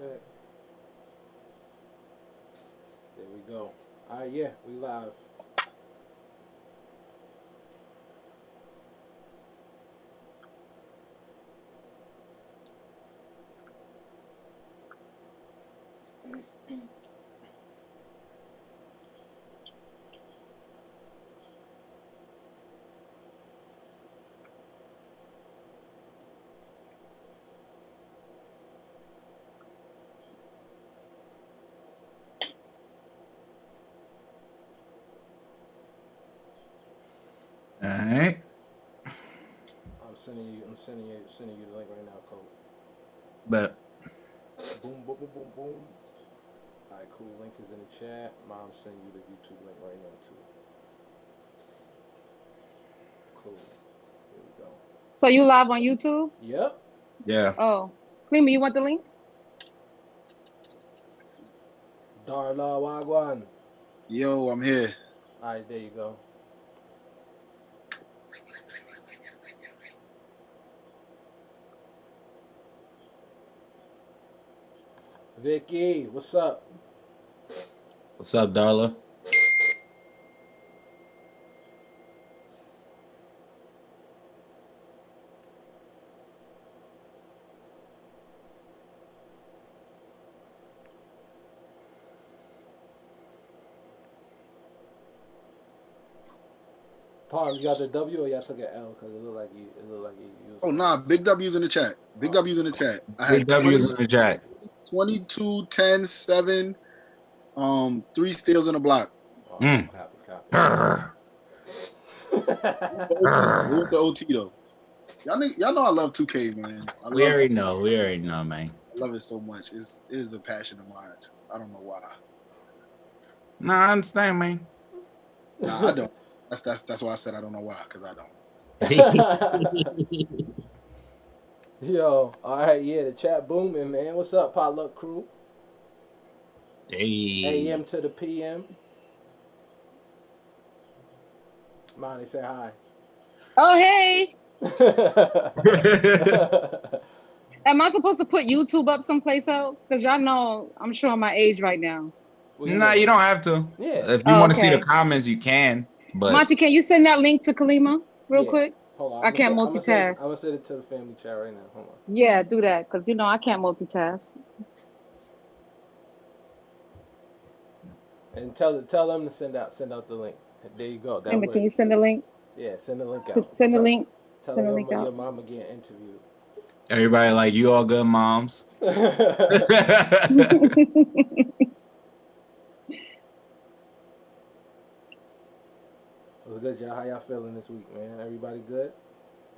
check. There we go. All right, yeah, we live. All right. Sending you the link right now, Cole. But Boom, boom, boom, boom, boom. All right, cool. Link is in the chat. Mom sending you the YouTube link right now too. Cool. Here we go. So you live on YouTube? Yep. yeah. Oh, Klima, you want the link? Darla Wagwan. Yo, I'm here. All right, there you go. Vicky, what's up? What's up, Darla? Paul, you got the W or y'all took an L? Because it looked like you. Oh nah, big W's in the chat. Big W's in the chat. I Big had W's in the chat. 22, 10, 7, 3 steals in a block. Oh, Mm. copy. Who with the OT though? Y'all know I love 2K, man. We already know. We already know, man. I love it so much. It is a passion of mine. I don't know why. Nah, I understand, man. Nah, I don't. That's why I said I don't know why, because I don't. Yo, all right, yeah, the chat booming, man. What's up, Potluck Crew? Hey. AM to the PM. Monty, say hi. Oh, hey. Am I supposed to put YouTube up someplace else? Because y'all know I'm showing my age right now. Nah, you don't have to. Yeah. If you want to see the okay. comments, you can. But Monty, can you send that link to Kalima real Yeah. quick? Hold on. I can't I'm gonna multitask. send it to the family chat right now. Hold on. Yeah, do that because you know I can't multitask. And tell them to send out the link. There you go. That Kalima, works. can you send the link? Yeah, send the link out. Send the link. Tell Send the your, link out. your mama getting interviewed. everybody like, you all good moms. What's good, y'all? How y'all feeling this week, man? Everybody good?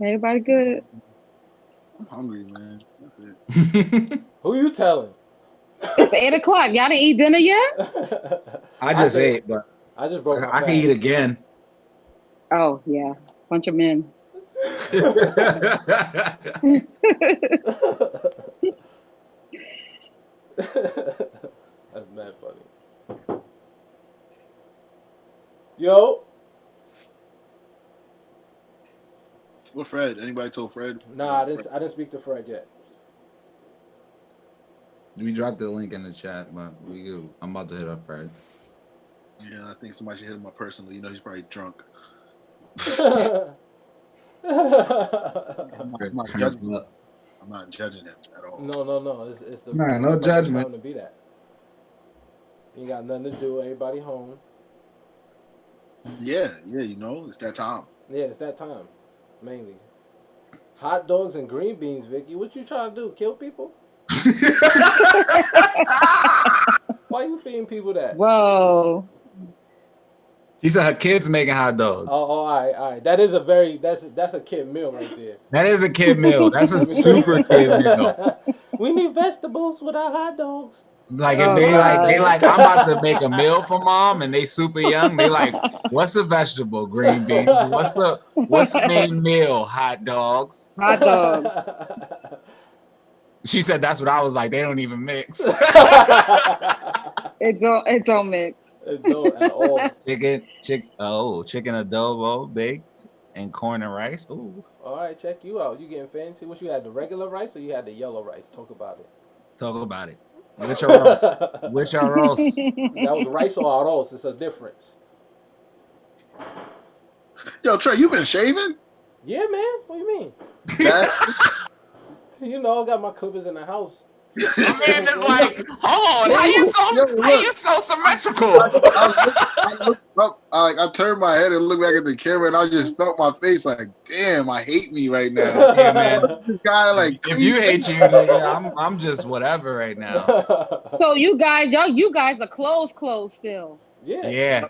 Everybody good? I'm hungry, man. That's it. Who you telling? It's 8 o'clock. Y'all didn't eat dinner yet? I just ate, but I just broke my I can fast. eat again. Oh, yeah. Bunch of men. That's mad funny. Yo. What Fred? Anybody told Fred? Nah, I didn't speak to Fred yet. We dropped the link in the chat, but I'm about to hit up Fred. Yeah, I think somebody should hit him up personally. You know, he's probably drunk. I'm not judging him at all. No. It's the Nah, no perfect judgment. time to be that. You ain't got nothing to do. Everybody home. Yeah, you know, it's that time. Yeah, it's that time, mainly. Hot dogs and green beans, Vicky. What you trying to do? Kill people? Why you feeding people that? Whoa. She said her kids making hot dogs. Oh, all right. That's a kid meal right there. That is a kid meal. That's a super kid meal. We need vegetables with our hot dogs. Like if Oh, they God. like, I'm about to make a meal for mom, and they super young. They like, what's a vegetable? Green beans. What's the main meal? Hot dogs. Hot dogs. She said that's what I was like. They don't even mix. It don't mix. It don't at all. Chicken adobo baked and corn and rice. Ooh. All right, check you out. You getting fancy? What you had, the regular rice or you had the yellow rice? Talk about it. Talk about it. Which arroz? Which arroz? That was rice or arroz. It's a difference. Yo, Trey, you been shaving? Yeah, man. What do you mean? That- You know, I got my clippers in the house. My man is like, hold on, how you so symmetrical? I looked up, I turned my head and looked back at the camera, and I just felt my face like, damn, I hate me right now. Yeah, man. This guy, like, If you hate you, nigga, I'm just whatever right now. So you guys are close still. Yeah. Yeah.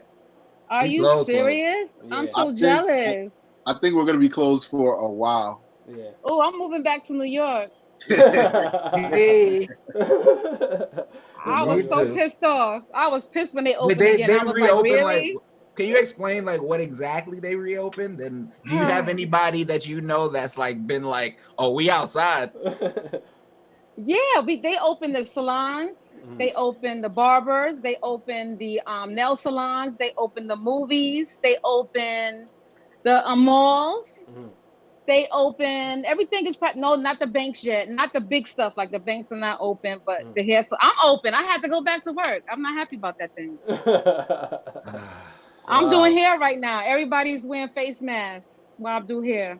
Are We you close, serious? Yeah. I'm I so think- jealous. I think we're gonna be closed for a while. Yeah. Oh, I'm moving back to New York. Hey. I was Me so too. pissed off. I was pissed when they Wait, opened they again. I was like, reopened, really? can you explain like what exactly they reopened? And do you have anybody that you know that's like been like, oh, we outside? Yeah, they opened the salons. They opened the barbers. They opened the nail salons. They opened the movies. They opened the malls. They open everything is no, not the banks yet, not the big stuff, like the banks are not open, but the hair. So I'm open. I had to go back to work. I'm not happy about that thing. I'm doing hair right now. Everybody's wearing face masks while I do hair.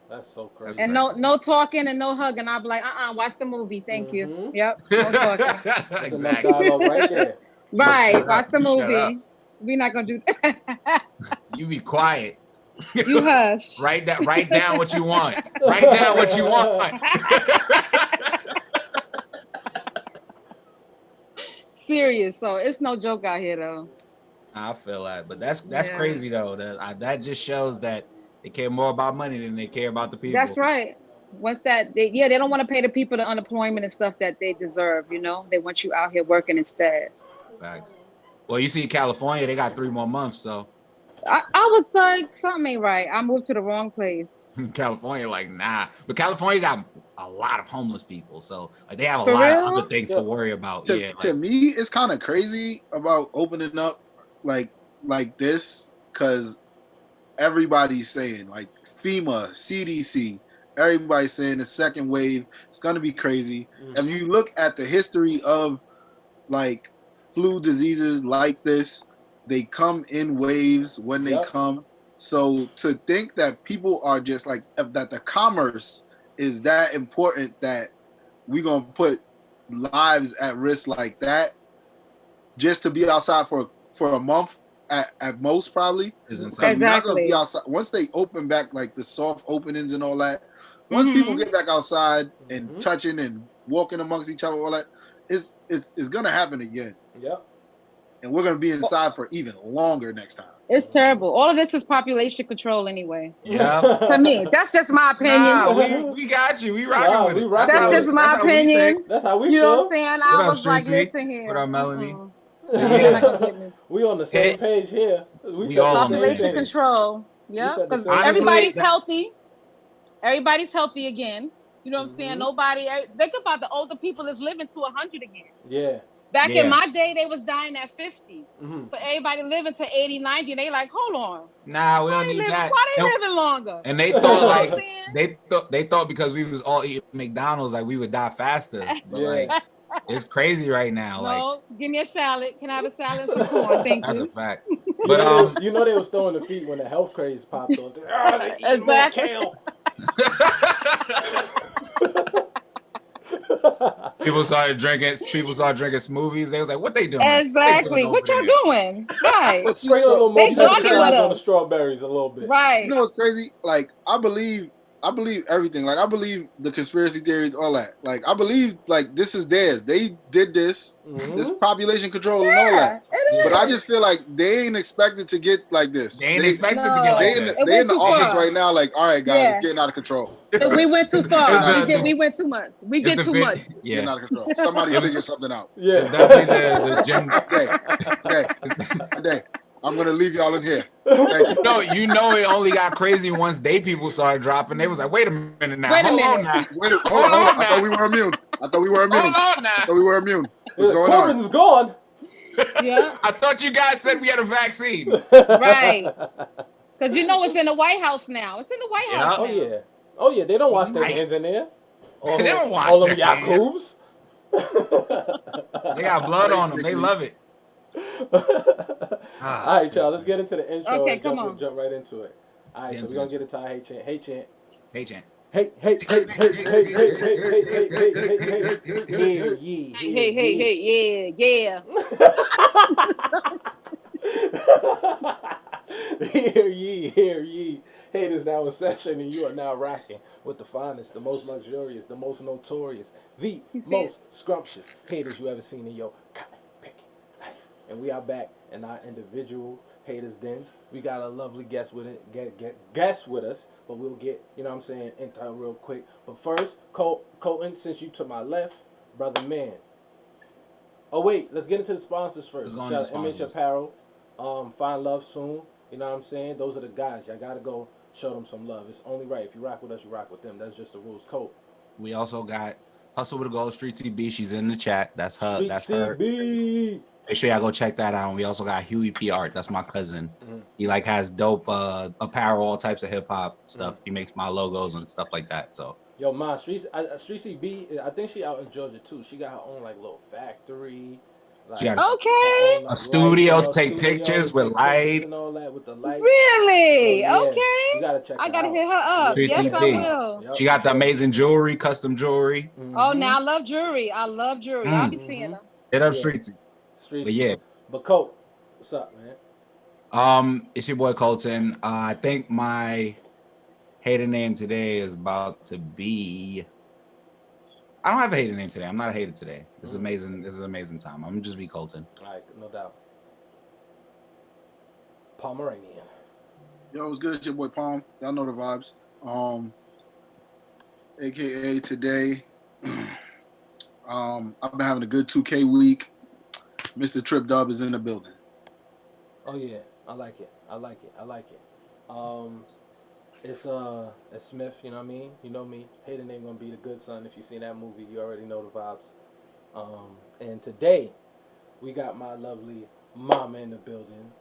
That's so crazy. And no talking and no hugging. I'll be like, watch the movie. Thank you. Yep. No talking. That's enough Exactly. dialogue right there. Right. Watch the You shut movie. We're not gonna do that. You be quiet. You hush. Write down what you want. Write down what you want. Serious. So it's no joke out here though. I feel that, but that's crazy though. That just shows that they care more about money than they care about the people. That's right. Once that they don't want to pay the people the unemployment and stuff that they deserve, you know. They want you out here working instead. Facts. Well, you see California, they got 3 more months, so I was like, something ain't right. I moved to the wrong place. California, like, nah. But California got a lot of homeless people, so like they have a For lot real? of other things to worry about. To me, it's kind of crazy about opening up like this, because everybody's saying, like FEMA, CDC, everybody's saying the second wave is going to be crazy. If you look at the history of like flu diseases like this, they come in waves when they come. So to think that people are just like, that the commerce is that important that we're going to put lives at risk like that just to be outside for a month at most, probably. Is insane. We're not gonna be outside. Once they open back, like the soft openings and all that, once people get back outside and touching and walking amongst each other, all that, it's gonna happen again. Yep. And we're gonna be inside for even longer next time. It's terrible. All of this is population control anyway. Yeah. To me, that's just my opinion. Nah, we got you. We rocking with it. That's just my opinion. That's how we You feel. know what I'm saying? What I up, was like, Street T? listen here. What up, Melanie? You're not gonna get me. We on the same page here. We all on the same Population page. control. Yeah, said the because same thing. everybody's Honestly, healthy. Everybody's healthy again. You know what I'm saying? Nobody. Think about the older people is living to 100 again. Yeah. Back Yeah. in my day, they was dying at 50. So everybody living to 80, 90. They like, hold on. Nah, we don't need that. Why they living longer? And they thought like they thought because we was all eating McDonald's, like we would die faster. But like it's crazy right now. No, give me a salad. Can I have a salad and some corn? Thank That's you. a fact. But you know they was throwing the feet when the health craze popped on. They eat more kale. People started drinking smoothies. They was like, what they doing? Exactly. What y'all doing? Right. Sprinkle a little more They jogging with on the us. strawberries a little bit. Right. You know what's crazy? Like I believe everything. Like I believe the conspiracy theories, all that. Like I believe like this is theirs. They did this. This population control and all that. It is. But I just feel like they ain't expected to get like this. They ain't expected to get They like in that. the, they in the office right now. Like, all right, guys, Yeah. it's getting out of control. We went too far. it's We went too much. We did too much. Yeah. Getting out of control. Somebody figure something out. Yeah. It's definitely the gym. Today, I'm gonna leave y'all in here. Thank you. No, you know it only got crazy once they people started dropping. They was like, wait a minute now. Wait a Hold on minute. now. Wait, hold on. I thought we were immune. Hold on now. What's going on? Corbin's gone. Yeah. I thought you guys said we had a vaccine. Right. Because you know it's in the White House now. It's in the White House Oh now. yeah. Oh yeah. They don't wash their hands in there. They don't wash all their them hands. Yakubs. They got blood on them. They love it. All right, y'all. Let's get into the intro Okay, and jump right into it. All right, so we're gonna get into our hey chant. Hey chant. Hey chant. Hey, hey, hey, hey, hey, hey, hey, hey, hey, hey, hey, hey, hear ye, hear ye. Yeah. Hear ye, hear ye. Hate is now in session, and you are now rocking with the finest, the most luxurious, the most notorious, the most scrumptious haters you ever seen in your cotton picking life. And we are back in our individual haters dens. We got a lovely guest with it, guest with us, but we'll get, you know what I'm saying, into her real quick. But first, Colton, since you to my left, brother man. Oh wait, let's get into the sponsors first. Shout out MH Apparel. Find love soon. You know what I'm saying? Those are the guys. Y'all gotta go show them some love. It's only right. If you rock with us, you rock with them. That's just the rules. Colt. We also got Hustle with a Goal, Street TB. She's in the chat. That's her. Street that's TB. her. Make sure y'all go check that out. And we also got Huey P Art. That's my cousin. Mm-hmm. He like has dope apparel, all types of hip hop stuff. Mm-hmm. He makes my logos and stuff like that. So yo, ma, Street CB. I think she out in Georgia too. She got her own like little factory. Like, she got a studio to take pictures with lights and all that with the lights. Really? So, yeah, okay. You gotta check. I gotta hit her up. Yeah. Yes, I will. Yep. She got the amazing jewelry, custom jewelry. Mm-hmm. Oh, now I love jewelry. I'll be seeing her. Hit up Streetsy. But yeah. But Colt, what's up, man? It's your boy Colton. I think my hater name today is about to be. I don't have a hater name today. I'm not a hater today. This is amazing. This is an amazing time. I'm gonna just be Colton. All right, no doubt. Pomeranian. Yo, what's good? It's your boy Palm. Y'all know the vibes. AKA today. I've been having a good 2K week. Mr. Trip Dub is in the building. Oh yeah, I like it. It's Smith, you know what I mean? You know me. Hater name gonna be the good son. If you seen that movie, you already know the vibes. And today we got my lovely mama in the building.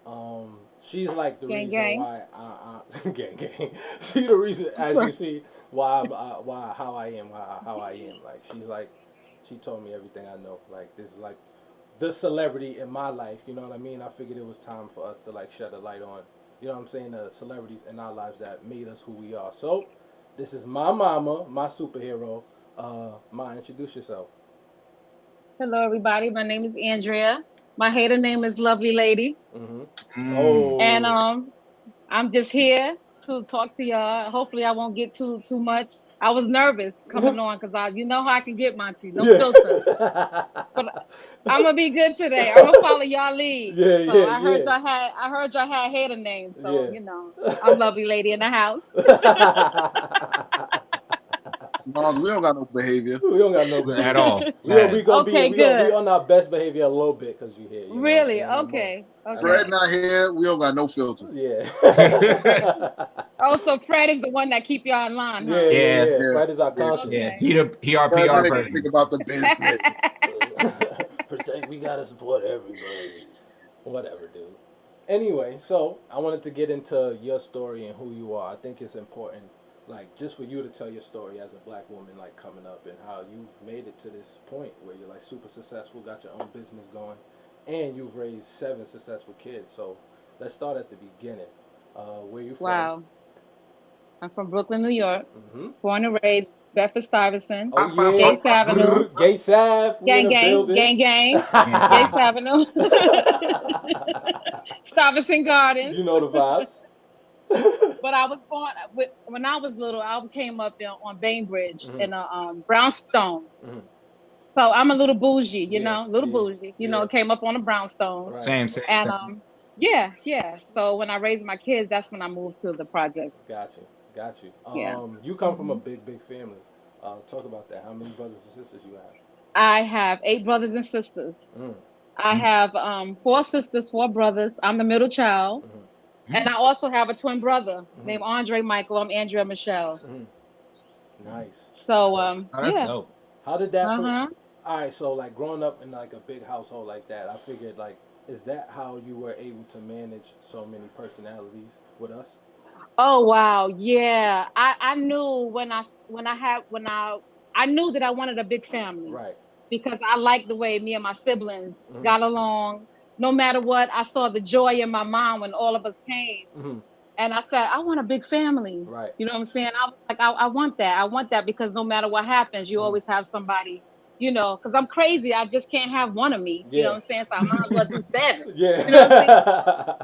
She's like the reason why I gang. She the reason, as you see, why how I am. Like she told me everything I know. Like this is like the celebrity in my life. You know what I mean? I figured it was time for us to like shed a light on. You know what I'm saying? The celebrities in our lives that made us who we are. So, this is my mama, my superhero. Ma, introduce yourself. Hello, everybody. My name is Andrea. My hater name is Lovely Lady. Mm-hmm. Oh. And I'm just here to talk to y'all. Hopefully, I won't get too much. I was nervous coming on because you know how I can get, Monty. No filter. But I'm gonna be good today. I'm gonna follow y'all lead. I heard y'all had hater names, so you know I'm Lovely Lady in the house. No, we don't got no behavior. We don't got no behavior at all. We on our best behavior a little bit because you're here. You really? Okay. Fred not here. We don't got no filter. Yeah. Oh, so Fred is the one that keep y'all in line, huh? Yeah. Fred is our conscience. Yeah. He our PR person. Think about the business. Protect. We gotta support everybody. Whatever, dude. Anyway, so I wanted to get into your story and who you are. I think it's important, like, just for you to tell your story as a black woman, like, coming up and how you've made it to this point where you're, like, super successful, got your own business going, and you've raised 7 successful kids. So let's start at the beginning. Where you from? Wow. I'm from Brooklyn, New York. Born and raised Bedford Stuyvesant. Oh, yeah. Gates Avenue. Gates Ave. Gang. Gates Avenue. Stuyvesant Gardens. You know the vibes. But I was born when I was little. I came up there on Bainbridge in a brownstone. So I'm a little bougie, you know, bougie. You know, came up on a brownstone. Right. Same. And yeah. So when I raised my kids, that's when I moved to the projects. Got you. You come from a big family. Talk about that. How many brothers and sisters you have? I have 8 brothers and sisters. I have 4 sisters, 4 brothers. I'm the middle child. And I also have a twin brother named AndreaMichelle. I'm Andrea Michelle. Nice. So that's dope. How did that all right, so like growing up in like a big household like that, I figured like, is that how you were able to manage so many personalities with us? Oh wow, yeah. I knew I knew that I wanted a big family. Right. because I liked the way me and my siblings got along. No matter what, I saw the joy in my mom when all of us came. And I said, I want a big family. Right. You know what I'm saying? I was like, I want that. I want that because no matter what happens, you always have somebody, you know, because I'm crazy. I just can't have one of me. You know what I'm saying? So I might as well do 7. Yeah. You know what I'm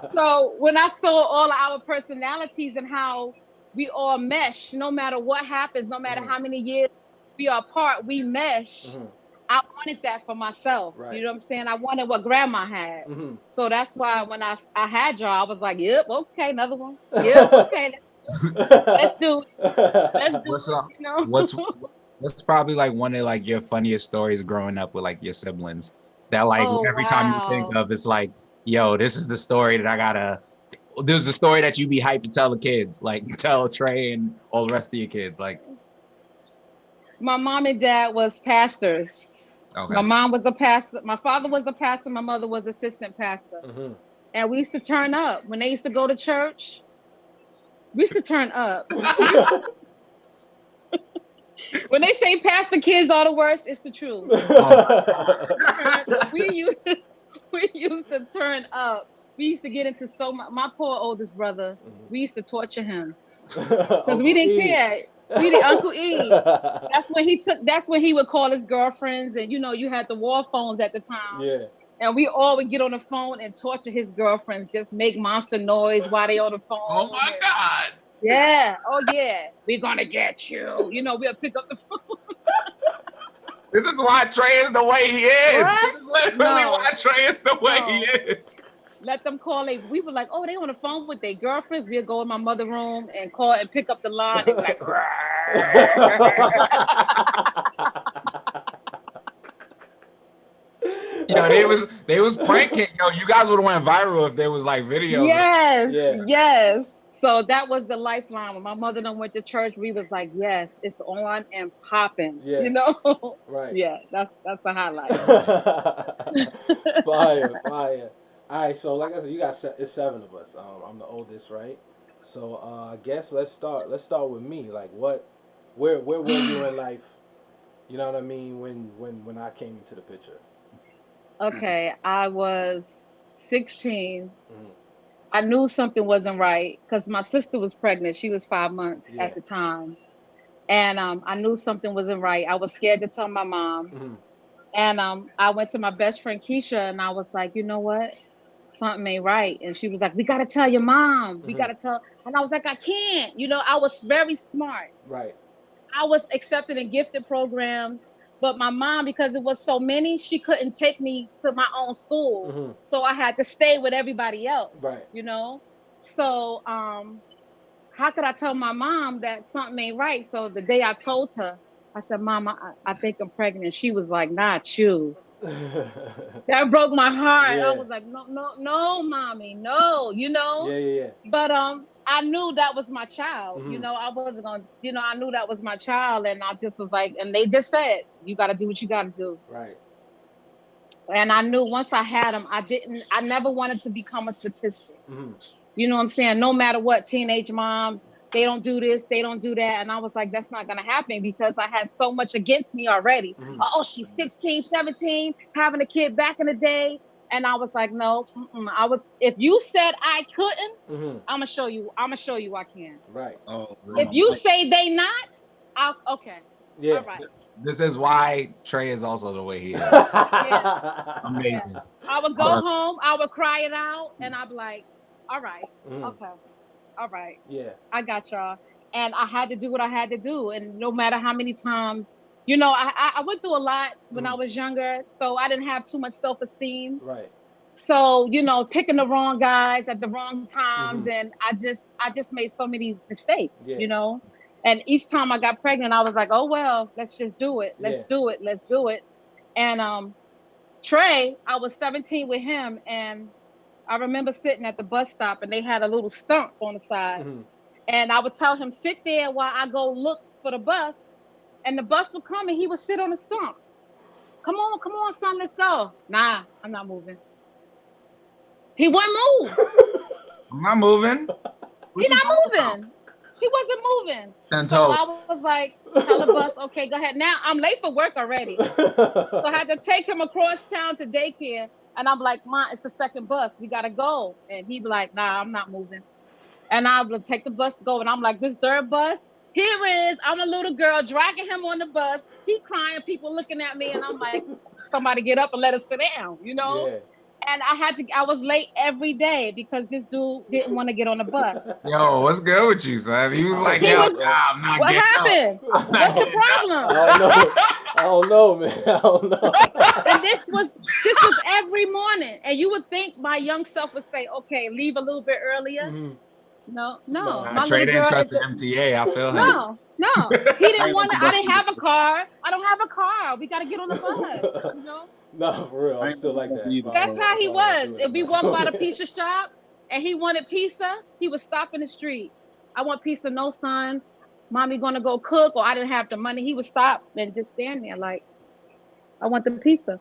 saying? So when I saw all of our personalities and how we all mesh, no matter what happens, no matter how many years we are apart, we mesh. I wanted that for myself. Right. You know what I'm saying? I wanted what grandma had. Mm-hmm. So that's why when I had y'all, I was like, yep, okay, another one. Yep, okay, let's do it. Let's do What's it, up? you know? What's probably like one of like your funniest stories growing up with like your siblings that like Oh, every time you think of, it's like, yo, this is the story that I gotta. There's the story that you be hyped to tell the kids, like tell Trey and all the rest of your kids, like. My mom and dad was pastors. Okay. My mom was a pastor. My father was a pastor. My mother was assistant pastor. And we used to turn up when they used to go to church. We used to turn up. When they say pastor kids are the worst, it's the truth. We used to turn up. We used to get into so much. My poor oldest brother, we used to torture him because we didn't care. We did Uncle E. That's when he would call his girlfriends, and you know, you had the war phones at the time. Yeah. And we all would get on the phone and torture his girlfriends, just make monster noise while they on the phone. Oh my God. Yeah. Oh yeah. We're gonna get you. You know, we'll pick up the phone. This is why Trey is the way he is. What? This is literally why Trey is the way he is. Let them call. We were like, oh, they on the phone with their girlfriends. We'll go in my mother room and call and pick up the line and be like, yo, they was pranking. Yo, you guys would have went viral if there was like videos. Yes. So that was the lifeline. When my mother done went to church, we was like, yes, it's on and popping. Yeah. You know? Right. Yeah, that's the highlight. Fire. All right, so like I said, it's 7 of us. I'm the oldest, right? So I guess let's start with me. Like, where were you in life? You know what I mean? When I came into the picture. Okay, I was 16. I knew something wasn't right because my sister was pregnant. She was 5 months at the time, and I knew something wasn't right. I was scared to tell my mom, and I went to my best friend Keisha, and I was like, you know what? Something ain't right. And she was like, we got to tell your mom. We got to tell. And I was like, I can't. You know, I was very smart. Right. I was accepted in gifted programs, but my mom, because it was so many, she couldn't take me to my own school. So I had to stay with everybody else. Right. You know? So how could I tell my mom that something ain't right? So the day I told her, I said, Mama, I think I'm pregnant. She was like, not you. That broke my heart. I was like, no, mommy, no, you know. Yeah. But I knew that was my child. You know, I wasn't gonna. You know, I knew that was my child, and I just was like, and they just said, you got to do what you got to do. Right. And I knew once I had him, I never wanted to become a statistic. You know what I'm saying? No matter what, teenage moms, they don't do this, they don't do that. And I was like, that's not going to happen because I had so much against me already. Oh, she's 16, 17, having a kid back in the day. And I was like, no, if you said I couldn't, I'm going to show you I can. Right. Oh, if you say they not, okay. Yeah. All right. This is why Trey is also the way he is. Amazing. Yeah. I would go home, I would cry it out, and I'd be like, all right, okay. All right. Yeah. I got y'all. And I had to do what I had to do. And no matter how many times, you know, I went through a lot when I was younger. So I didn't have too much self-esteem. Right. So, you know, picking the wrong guys at the wrong times. And I just made so many mistakes, you know. And each time I got pregnant, I was like, oh, well, let's just do it. Let's do it. And Trey, I was 17 with him. And I remember sitting at the bus stop and they had a little stump on the side. And I would tell him, sit there while I go look for the bus. And the bus would come and he would sit on the stump. Come on, son, let's go. Nah, I'm not moving. He wouldn't move. I'm not moving. He's not moving. He wasn't moving. So I was like, Tell the bus, okay, go ahead. Now I'm late for work already. So I had to take him across town to daycare. And I'm like, Mom, it's the second bus. We gotta go. And he'd be like, nah, I'm not moving. And I would take the bus to go. And I'm like, this third bus, here it is. I'm a little girl dragging him on the bus. He crying, people looking at me. And I'm like, somebody get up and let us sit down, you know? Yeah. And I was late every day because this dude didn't want to get on the bus. Yo, what's good with you, son? He was like, He yo, was- nah, I'm not What getting happened? up. I'm not What's the getting up. problem? I don't know, man. I don't know. And this was every morning. And you would think my young self would say, okay, leave a little bit earlier. Mhm. No. No. My Trey little didn't girl trust is the MTA. I feel him. No. He didn't want to. I I didn't have a car. I don't have a car. We got to get on the bus, you know? No, for real. I'm still like that. That's how he was. If we walked by the pizza. pizza shop and he wanted pizza, he would stop in the street. I want pizza. No, son. Mommy gonna go cook, or I didn't have the money. He would stop and just stand there like, I want the pizza.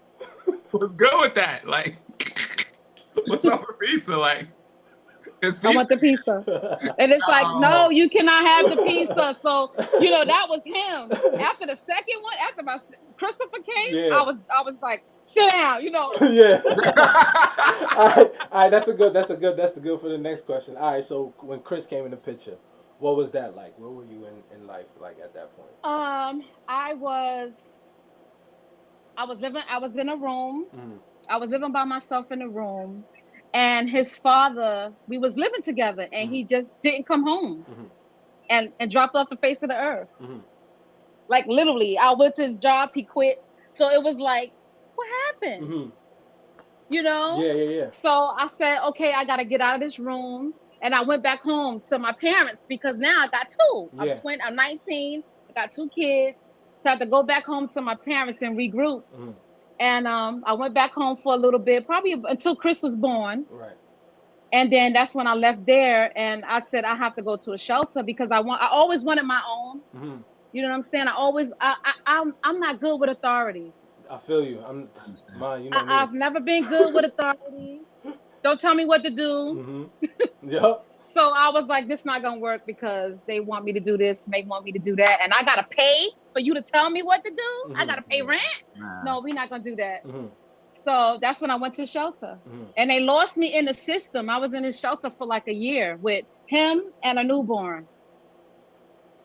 What's good with that? Like, what's up with pizza? Like, it's pizza. I want the pizza. And it's like, no, you cannot have the pizza. So, you know, that was him. After the second one, after my Christopher came, Yeah. I was like, sit down, you know. Yeah. All right, that's good for the next question. All right, so when Chris came in the picture, what was that like? Where were you in life like at that point? I was in a room. Mm-hmm. I was living by myself in a room, and his father, we was living together, and he just didn't come home, and dropped off the face of the earth. Like literally, I went to his job, he quit. So it was like, what happened? You know? Yeah. So I said, okay, I gotta get out of this room. And I went back home to my parents because now I got two. Yeah. I'm 19, I got 2 kids. So I had to go back home to my parents and regroup. And I went back home for a little bit, probably until Chris was born. Right. And then that's when I left there, and I said I have to go to a shelter because I always wanted my own. You know what I'm saying? I'm not good with authority. I feel you. I've never been good with authority. Don't tell me what to do. Yep. So I was like, this not gonna work because they want me to do this, they want me to do that, and I gotta pay for you to tell me what to do. I gotta pay rent. No, we're not gonna do that. So that's when I went to shelter, and they lost me in the system. I was in this shelter for like a year with him and a newborn,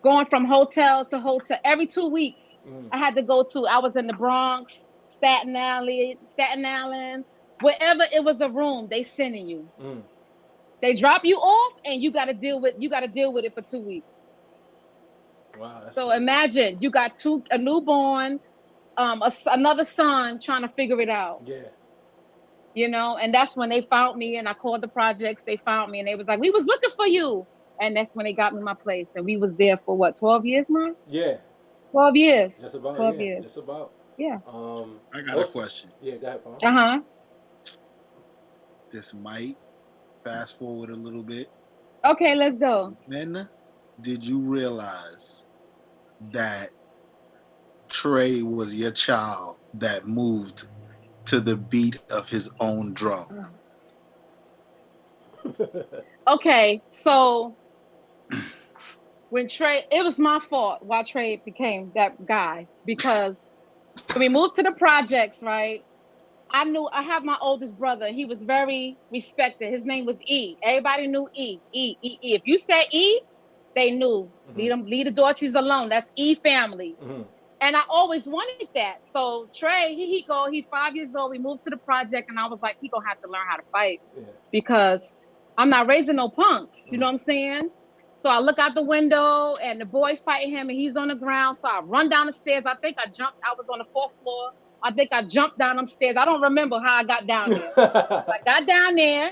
going from hotel to hotel every 2 weeks. I had to go to. I was in the Bronx, Staten Island, wherever it was a room, they sending you. They drop you off, and you got to deal with it for 2 weeks. Wow. So imagine you got a newborn, another son trying to figure it out. Yeah. You know, and that's when they found me, and I called the projects. They found me, and they was like, "We was looking for you," and that's when they got me my place. And we was there for what, 12 years, man? Yeah. 12 years. That's about 12 yeah. years. That's about. Yeah. I got a question. Yeah, go ahead, Paul. This might fast forward a little bit. Okay, let's go. Then, did you realize that Trey was your child that moved to the beat of his own drum? Okay, so when Trey, it was my fault why Trey became that guy, because when we moved to the projects, right? I have my oldest brother. He was very respected. His name was E. Everybody knew E. If you said E, they knew. Leave the Daughtries alone. That's E family. And I always wanted that. So Trey, he's 5 years old. We moved to the project, and I was like, he gonna have to learn how to fight because I'm not raising no punks. You know what I'm saying? So I look out the window, and the boy fighting him, and he's on the ground. So I run down the stairs. I think I jumped. I was on the 4th floor. I think I jumped down them stairs. I don't remember how I got down there. I got down there,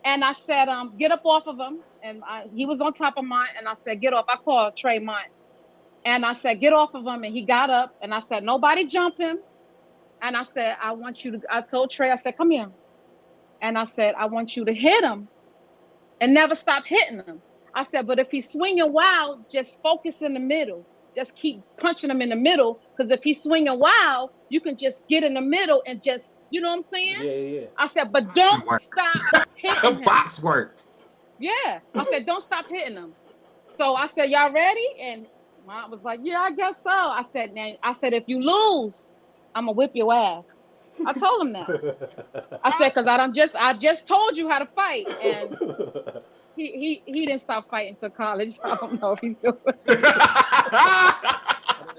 and I said, get up off of him. And he was on top of mine, and I said, get off. I called Trey Mont. And I said, get off of him. And he got up, and I said, nobody jump him. And I said, I told Trey, I said, come here. And I said, I want you to hit him and never stop hitting him. I said, but if he's swinging wild, just focus in the middle. Just keep punching him in the middle, because if he's swinging wild, you can just get in the middle and just, you know what I'm saying? Yeah. I said, but don't stop hitting him. Box work. Yeah. I said, don't stop hitting him. So I said, y'all ready? And Mom was like, yeah, I guess so. I said, if you lose, I'm gonna whip your ass. I told him that. I said, because I just told you how to fight, and he didn't stop fighting until college. I don't know if he's still.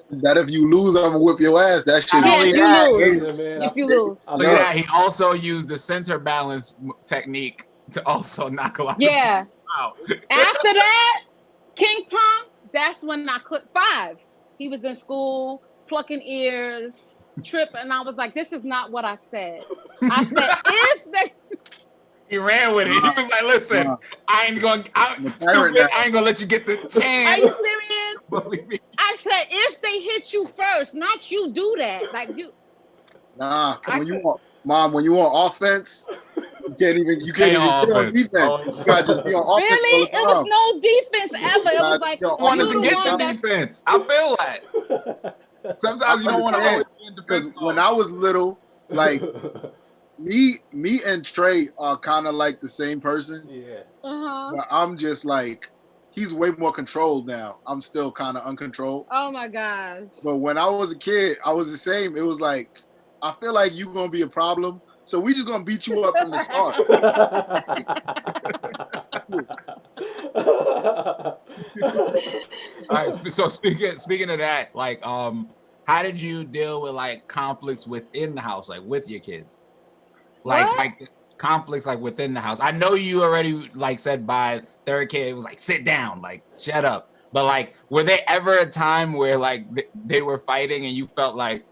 That if you lose, I'm gonna whip your ass. That shit. Yeah, if you lose. Listen, man, If you lose. Look at that. He also used the center balance technique to also knock a lot of people out. After that, King Kong, that's when I could 5. He was in school, plucking ears, tripping, and I was like, this is not what I said. I said, if they... He ran with it. He was like, listen, I'm stupid. I ain't gonna let you get the chance. Are you serious? Believe me. I said, if they hit you first, not you do that. Like you. Nah, when you on offense, you can't even be on defense. You gotta just be on offense. Really? It was no defense ever. It was like you wanted to get to defense. I feel that. Sometimes you don't want to always be in defense. Because when I was little, like me and Trey are kind of like the same person. Yeah. But I'm just like, he's way more controlled now. I'm still kind of uncontrolled. Oh my gosh. But when I was a kid, I was the same. It was like, I feel like you're gonna be a problem, so we just gonna beat you up from the start. All right. So speaking of that, like, how did you deal with like conflicts within the house, like with your kids? Like conflicts like within the house. I know you already like said by third kid it was like sit down, like shut up. But like, were there ever a time where like they were fighting and you felt like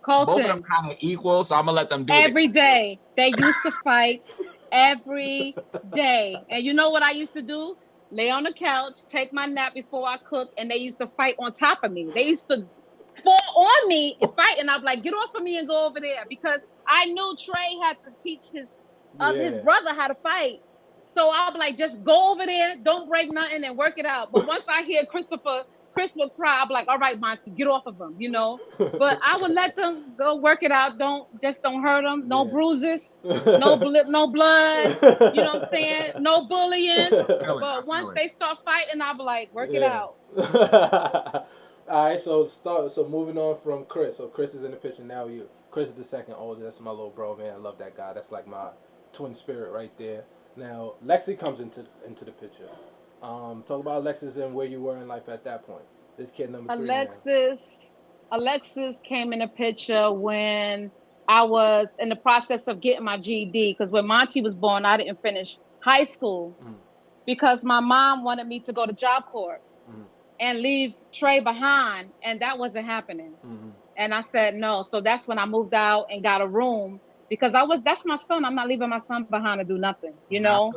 Colton, both of them kind of equal? So I'm gonna let them do every day. They used to fight every day, and you know what I used to do? Lay on the couch, take my nap before I cook, and they used to fight on top of me. They used to fall on me and fight, and I'm like, get off of me and go over there, because I knew Trey had to teach his brother how to fight. So I'm like, just go over there, don't break nothing, and work it out. But once I hear Chris would cry, I'm like, all right, Monty, get off of him, you know. But I would let them go work it out. Don't hurt them. No bruises, no blood. You know what I'm saying? No bullying. But once they start fighting, I'll be like, work it out. All right, so moving on from Chris. So Chris is in the picture now. Chris is the second oldest. That's my little bro, man. I love that guy. That's like my twin spirit right there. Now Lexi comes into the picture. Talk about Alexis and where you were in life at that point. This kid number 3. Alexis came in the picture when I was in the process of getting my GED, because when Monty was born, I didn't finish high school because my mom wanted me to go to Job Corps and leave Trey behind, and that wasn't happening. And I said no. So that's when I moved out and got a room, because that's my son. I'm not leaving my son behind to do nothing, you know?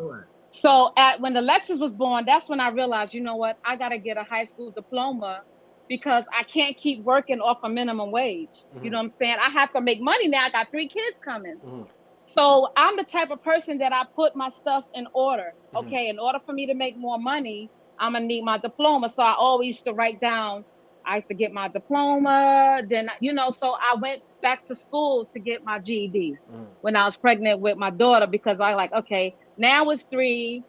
So when Alexis was born, that's when I realized, you know what? I got to get a high school diploma, because I can't keep working off a minimum wage. You know what I'm saying? I have to make money now. I got 3 kids coming. So I'm the type of person that I put my stuff in order. Okay, in order for me to make more money, I'm going to need my diploma. So I always used to write down, I used to get my diploma. Then, you know, so I went back to school to get my GED when I was pregnant with my daughter, because I like, okay, now it's 3.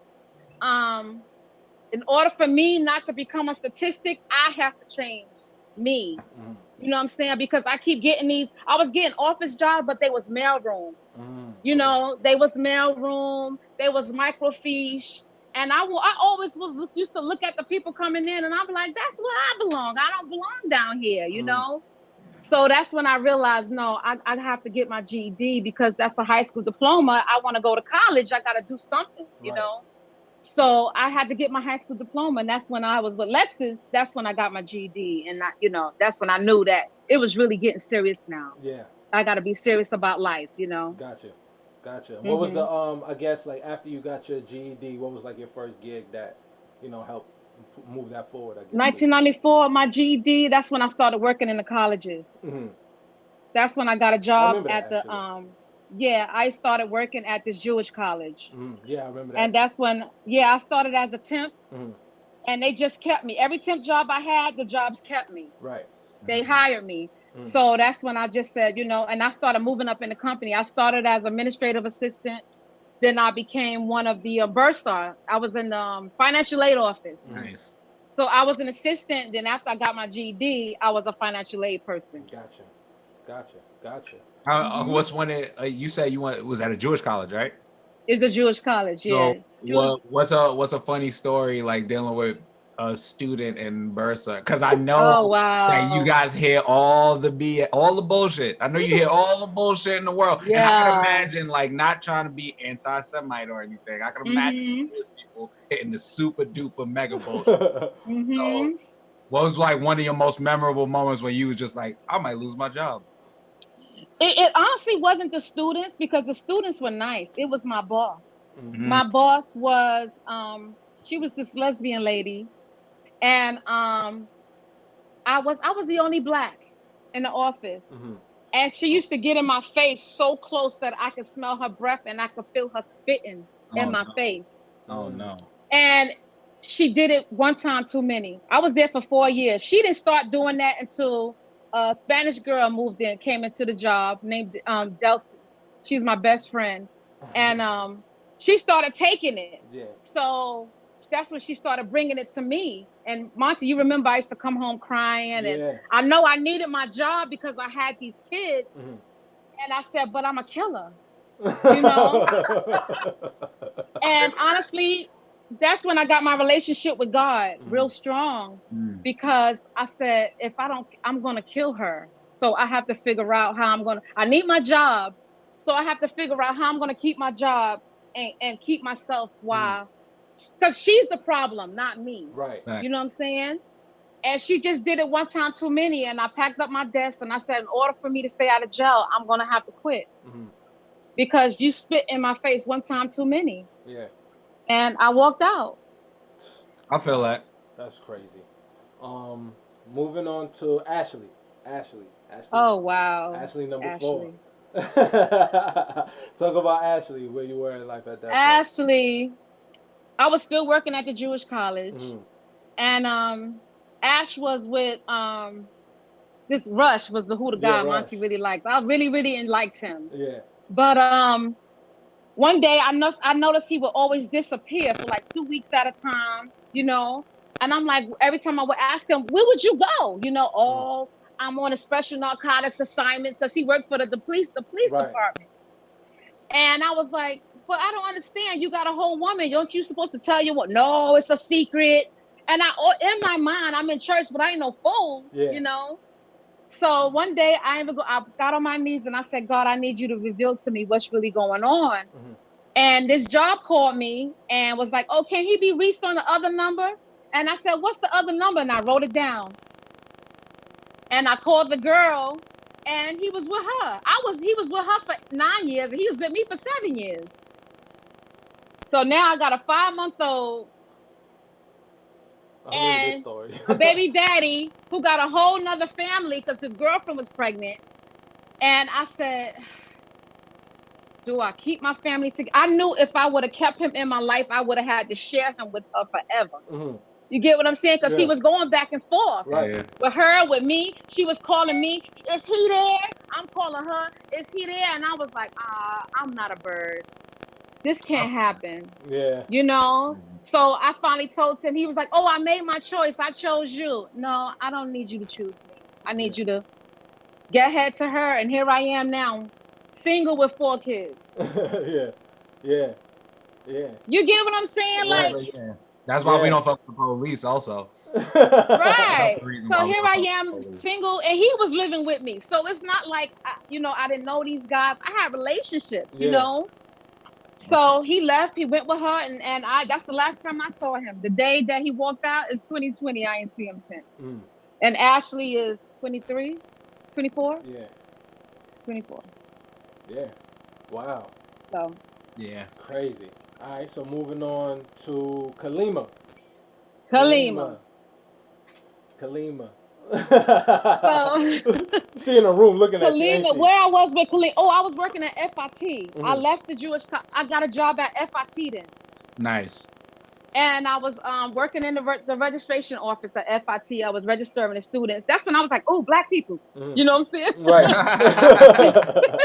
In order for me not to become a statistic, I have to change me. You know what I'm saying? Because I keep getting I was getting office jobs, but they was mailroom. You know, they was mailroom, they was microfiche. And I always used to look at the people coming in, and I'm like, that's where I belong. I don't belong down here, you know? So that's when I realized, no, I have to get my GED, because that's a high school diploma. I want to go to college. I got to do something, you know? So I had to get my high school diploma. And that's when I was with Lexus. That's when I got my GED. And that's when I knew that it was really getting serious now. Yeah. I got to be serious about life, you know? Gotcha. What was the, I guess, like, after you got your GED, what was like your first gig that, you know, helped move that forward, I guess? 1994, my GED, that's when I started working in the colleges. That's when I got a job at the, I started working at this Jewish college. Yeah, I remember that. And that's when, I started as a temp, and they just kept me. Every temp job I had, the jobs kept me. Right. They hired me. So that's when I just said, you know, and I started moving up in the company. I started as administrative assistant. Then I became one of the bursar. I was in the financial aid office. Nice. So I was an assistant. Then after I got my GED, I was a financial aid person. Gotcha. Gotcha. Gotcha. Hmm. What's one that you said you went was at a Jewish college, right? It's a Jewish college, So yeah. Jewish. what's a funny story like dealing with a student in Bursa? Because I know Oh that you wow. guys hear all the bullshit. I know you hear all the bullshit in the world, and I can Yeah. imagine like not trying to be anti-Semite or anything. I can imagine Mhm. Jewish people hitting the super duper mega bullshit. So, Mhm. what was like one of your most memorable moments where you was just like, I might lose my job? It honestly wasn't the students because the students were nice. It was my boss. Mhm. My boss was she was this lesbian lady, and I was the only black in the office. Mhm. And she used to get in my face so close that I could smell her breath and I could feel her spitting in Oh my no! face. Oh no! And she did it one time too many. I was there for 4 years. She didn't start doing that until a Spanish girl moved in, came into the job named Delcy. She's my best friend. And she started taking it. Yeah. So that's when she started bringing it to me. And Monty, you remember I used to come home crying, and Yeah. I know I needed my job because I had these kids. Mhm. And I said, but I'm a killer, you know? And honestly, that's when I got my relationship with God Mhm. real strong, Mm. because I said, if I don't, I'm going to kill her. So I have to figure out how I need my job. So I have to figure out how I'm going to keep my job and keep myself Mhm. while, because she's the problem, not me. Right. Back. You know what I'm saying? And she just did it one time too many. And I packed up my desk and I said, in order for me to stay out of jail, I'm going to have to quit Mhm. because you spit in my face one time too many. Yeah. And I walked out. I feel Wow. that. That's crazy. Um, moving on to Ashley. Ashley. Ashley. Oh wow, Ashley number 4. Ashley. Talk about Ashley, where you were in life at that point. Ashley, I was still working at the Jewish college, Mhm. and Ash was with this Rush was the who the Yeah, guy Rush. Monty really liked. I really really liked him, Yeah. but one day I noticed he would always disappear for like 2 weeks at a time, and I'm like, every time I would ask him, where would you go? Mm. Oh, I'm on a special narcotics assignment because he worked for the police Right. department. And I was like, but I don't understand. You got a whole woman. Don't you supposed to tell you what? No, it's a secret. And in my mind, I'm in church, but I ain't no Yeah. fool. So one day I got on my knees and I said, God, I need you to reveal to me what's really going on. Mhm. And this job called me and was like, oh, can he be reached on the other number? And I said, what's the other number? And I wrote it down. And I called the girl and he was with her. He was with her for 9 years and he was with me for 7 years. So now I got a 5 month old I remember this and story. a baby daddy who got a whole nother family because his girlfriend was pregnant. And I said, do I keep my family together? I knew if I would have kept him in my life, I would have had to share him with her forever. Mhm. You get what I'm saying? Because he Yeah. was going back and forth Right. Yeah. with her, with me. She was calling me, is he there? I'm calling her, is he there? And I was like, I'm not a bird. This can't happen. Yeah. So I finally told him, he was like, oh, I made my choice. I chose you. No, I don't need you to choose me. I Yeah. need you to get ahead to her. And here I am now, single with 4 kids. Yeah. Yeah. Yeah. You get what I'm saying? Right. Like, Yeah. That's why we Yeah. don't fuck with the police. Also, right. that's the reason So why we here don't I fuck am with the police. single and he was living with me. So it's not like, I didn't know these guys. I had relationships, Yeah. So he left, he went with her that's the last time I saw him. The day that he walked out is 2020. I ain't see him since. Mm. And Ashley is 23, 24, Yeah. 24. Yeah. Wow. So Yeah. Crazy. All right. So moving on to Kalima. Kalima. Kalima. So She in a room looking at you, ain't Kalima, she? where I was with Kalima. Oh, I was working at FIT. I Mhm. left the I got a job at FIT then. Nice. And I was working in the registration office at FIT. I was registering the students. That's when I was like, oh, black people. Mhm. You know what I'm saying? Right.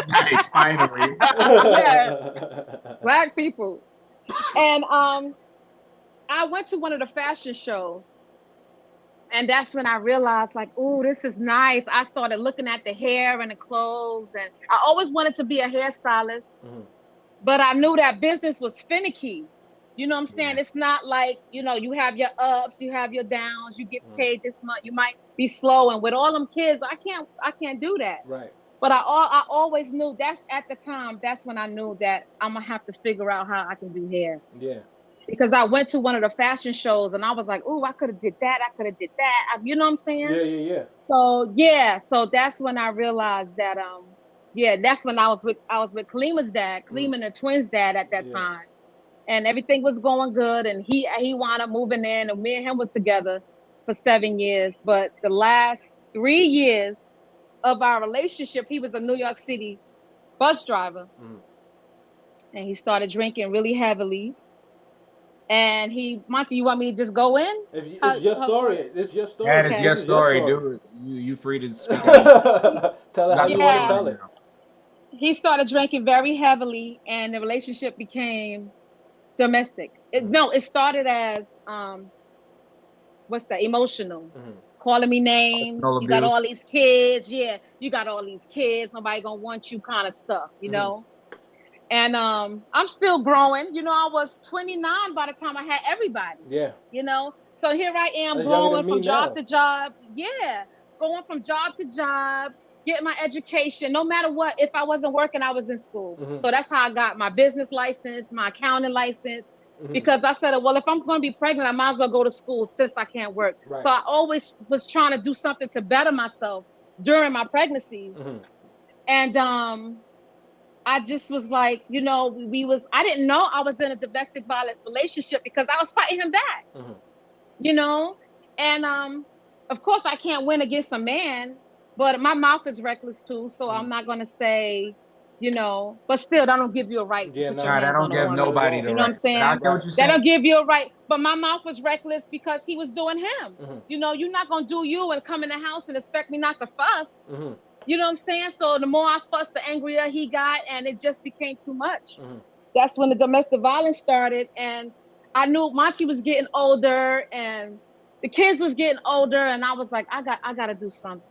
Nice. Finally. Yeah, black people. And I went to one of the fashion shows And that's when I realized, like, oh, this is nice. I started looking at the hair and the clothes, and I always wanted to be a hairstylist, Mhm. but I knew that business was finicky. You know what I'm saying? Yeah. It's not like, you have your ups, you have your downs, you get Mhm. paid this month, you might be slow. And with all them kids, I can't do that. Right. But I always knew that's at the time, that's when I knew that I'm gonna have to figure out how I can do hair. Yeah. Because I went to one of the fashion shows and I was like, oh, I could have did that, I could have did that. You know what I'm saying? Yeah. Yeah. Yeah. So yeah, so that's when I realized that yeah, that's when I was with Kalima's dad, Mhm. Kalima and the twins' dad at that Yeah. time. And everything was going good, and he wound up moving in, and me and him was together for 7 years. But the last 3 years of our relationship, he was a New York City bus driver, Mhm. and he started drinking really heavily. And Monty, you want me to just go in? If it's your story, it's your That story. is Okay. your This is your story, story. dude. You free to speak on it. Tell You it how got you the want to floor Yeah, tell right it. now. he started drinking very heavily, and the relationship became domestic. Mhm. No, it started as what's that? Emotional. Mhm. Calling me names. Emotional You got all abuse. these kids. Yeah, you got all these kids. Nobody gonna want you, kind of stuff, Mhm. And I'm still growing. I was 29 by the time I had everybody. Yeah. So here I am That's younger growing than me from job now. to job. Yeah, going from job to job, getting my education. No matter what, if I wasn't working, I was in school. Mhm. So that's how I got my business license, my accounting license. Mhm. Because I said, well, if I'm going to be pregnant, I might as well go to school since I can't work. So Right. I always was trying to do something to better myself during my pregnancies. Mhm. And I just was like, I didn't know I was in a domestic violence relationship because I was fighting him back, Mhm. you know? And of course I can't win against a man, but my mouth is reckless too. So Mhm. I'm not gonna say, but still that don't give you a right to Yeah. put your Nah. Nah, that hands don't on a give Nah. Not woman. at nobody all. the You know what I'm right. But I saying? get what Right. you're That saying. don't give you a right. But my mouth was reckless because he was doing him. Mhm. You're not gonna do you and come in the house and expect me not to fuss. Mhm. You know what I'm saying? So the more I fussed, the angrier he got, and it just became too much. Mhm. That's when the domestic violence started, and I knew Monty was getting older, and the kids was getting older, and I was like, I got to do something.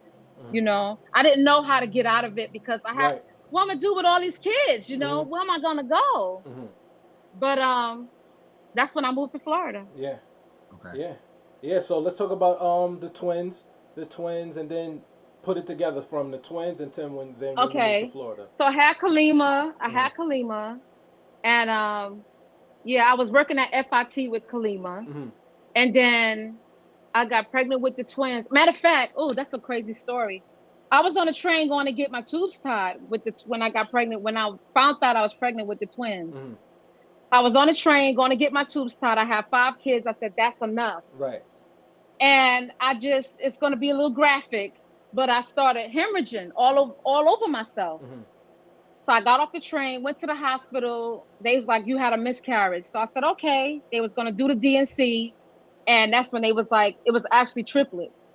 Mhm. I didn't know how to get out of it because Right. what am I do with all these kids? Mhm. Where am I gonna go? Mhm. But that's when I moved to Florida. Yeah. Okay. Yeah. Yeah. So let's talk about the twins, and then put it together from the twins and then when you moved to Okay, Florida. so I had Kalima. Mhm. And yeah, I was working at FIT with Kalima, Mhm. and then I got pregnant with the twins. Matter of fact, oh, that's a crazy story. I was on a train going to get my tubes tied when I got pregnant. When I found out I was pregnant with the twins, Mhm. I was on a train going to get my tubes tied. I have 5 kids. I said that's enough, Right. and it's going to be a little graphic, but I started hemorrhaging all over myself. Mhm. So I got off the train, went to the hospital. They was like, you had a miscarriage. So I said, okay. They was going to do the DNC. And that's when they was like, it was actually triplets.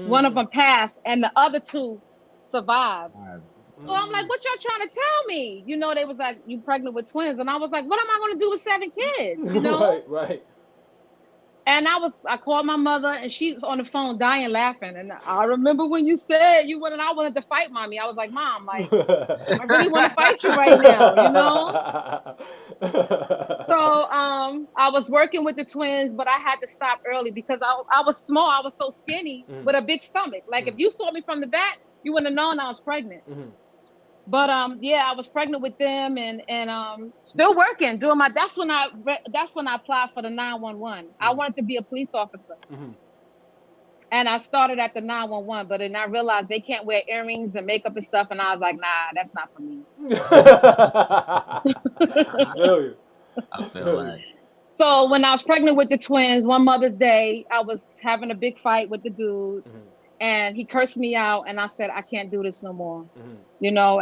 One of Mm. them passed and the other two survived. So I'm like, Mm. what y'all trying to tell me? They was like, you pregnant with twins. And I was like, what am I going to do with 7 kids? Right. Right. And I called my mother and she was on the phone dying laughing. And I remember when you said you wanted, I wanted to fight mommy. I was like, Mom, like, I really want to fight you right now. So I was working with the twins, but I had to stop early because I was small. I was so skinny Mhm. with a big stomach. Like if Mhm. you saw me from the back, you wouldn't have known I was pregnant. Mhm. But yeah, I was pregnant with them and still working, doing my that's when I applied for the 911. I Mhm. wanted to be a police officer. Mhm. And I started at the 911, but then I realized they can't wear earrings and makeup and stuff. And I was like, nah, that's not for me. I feel you. I I feel feel you. like So when I was pregnant with the twins, one Mother's Day, I was having a big fight with the dude Mhm. and he cursed me out. And I said, I can't do this no more. Mhm.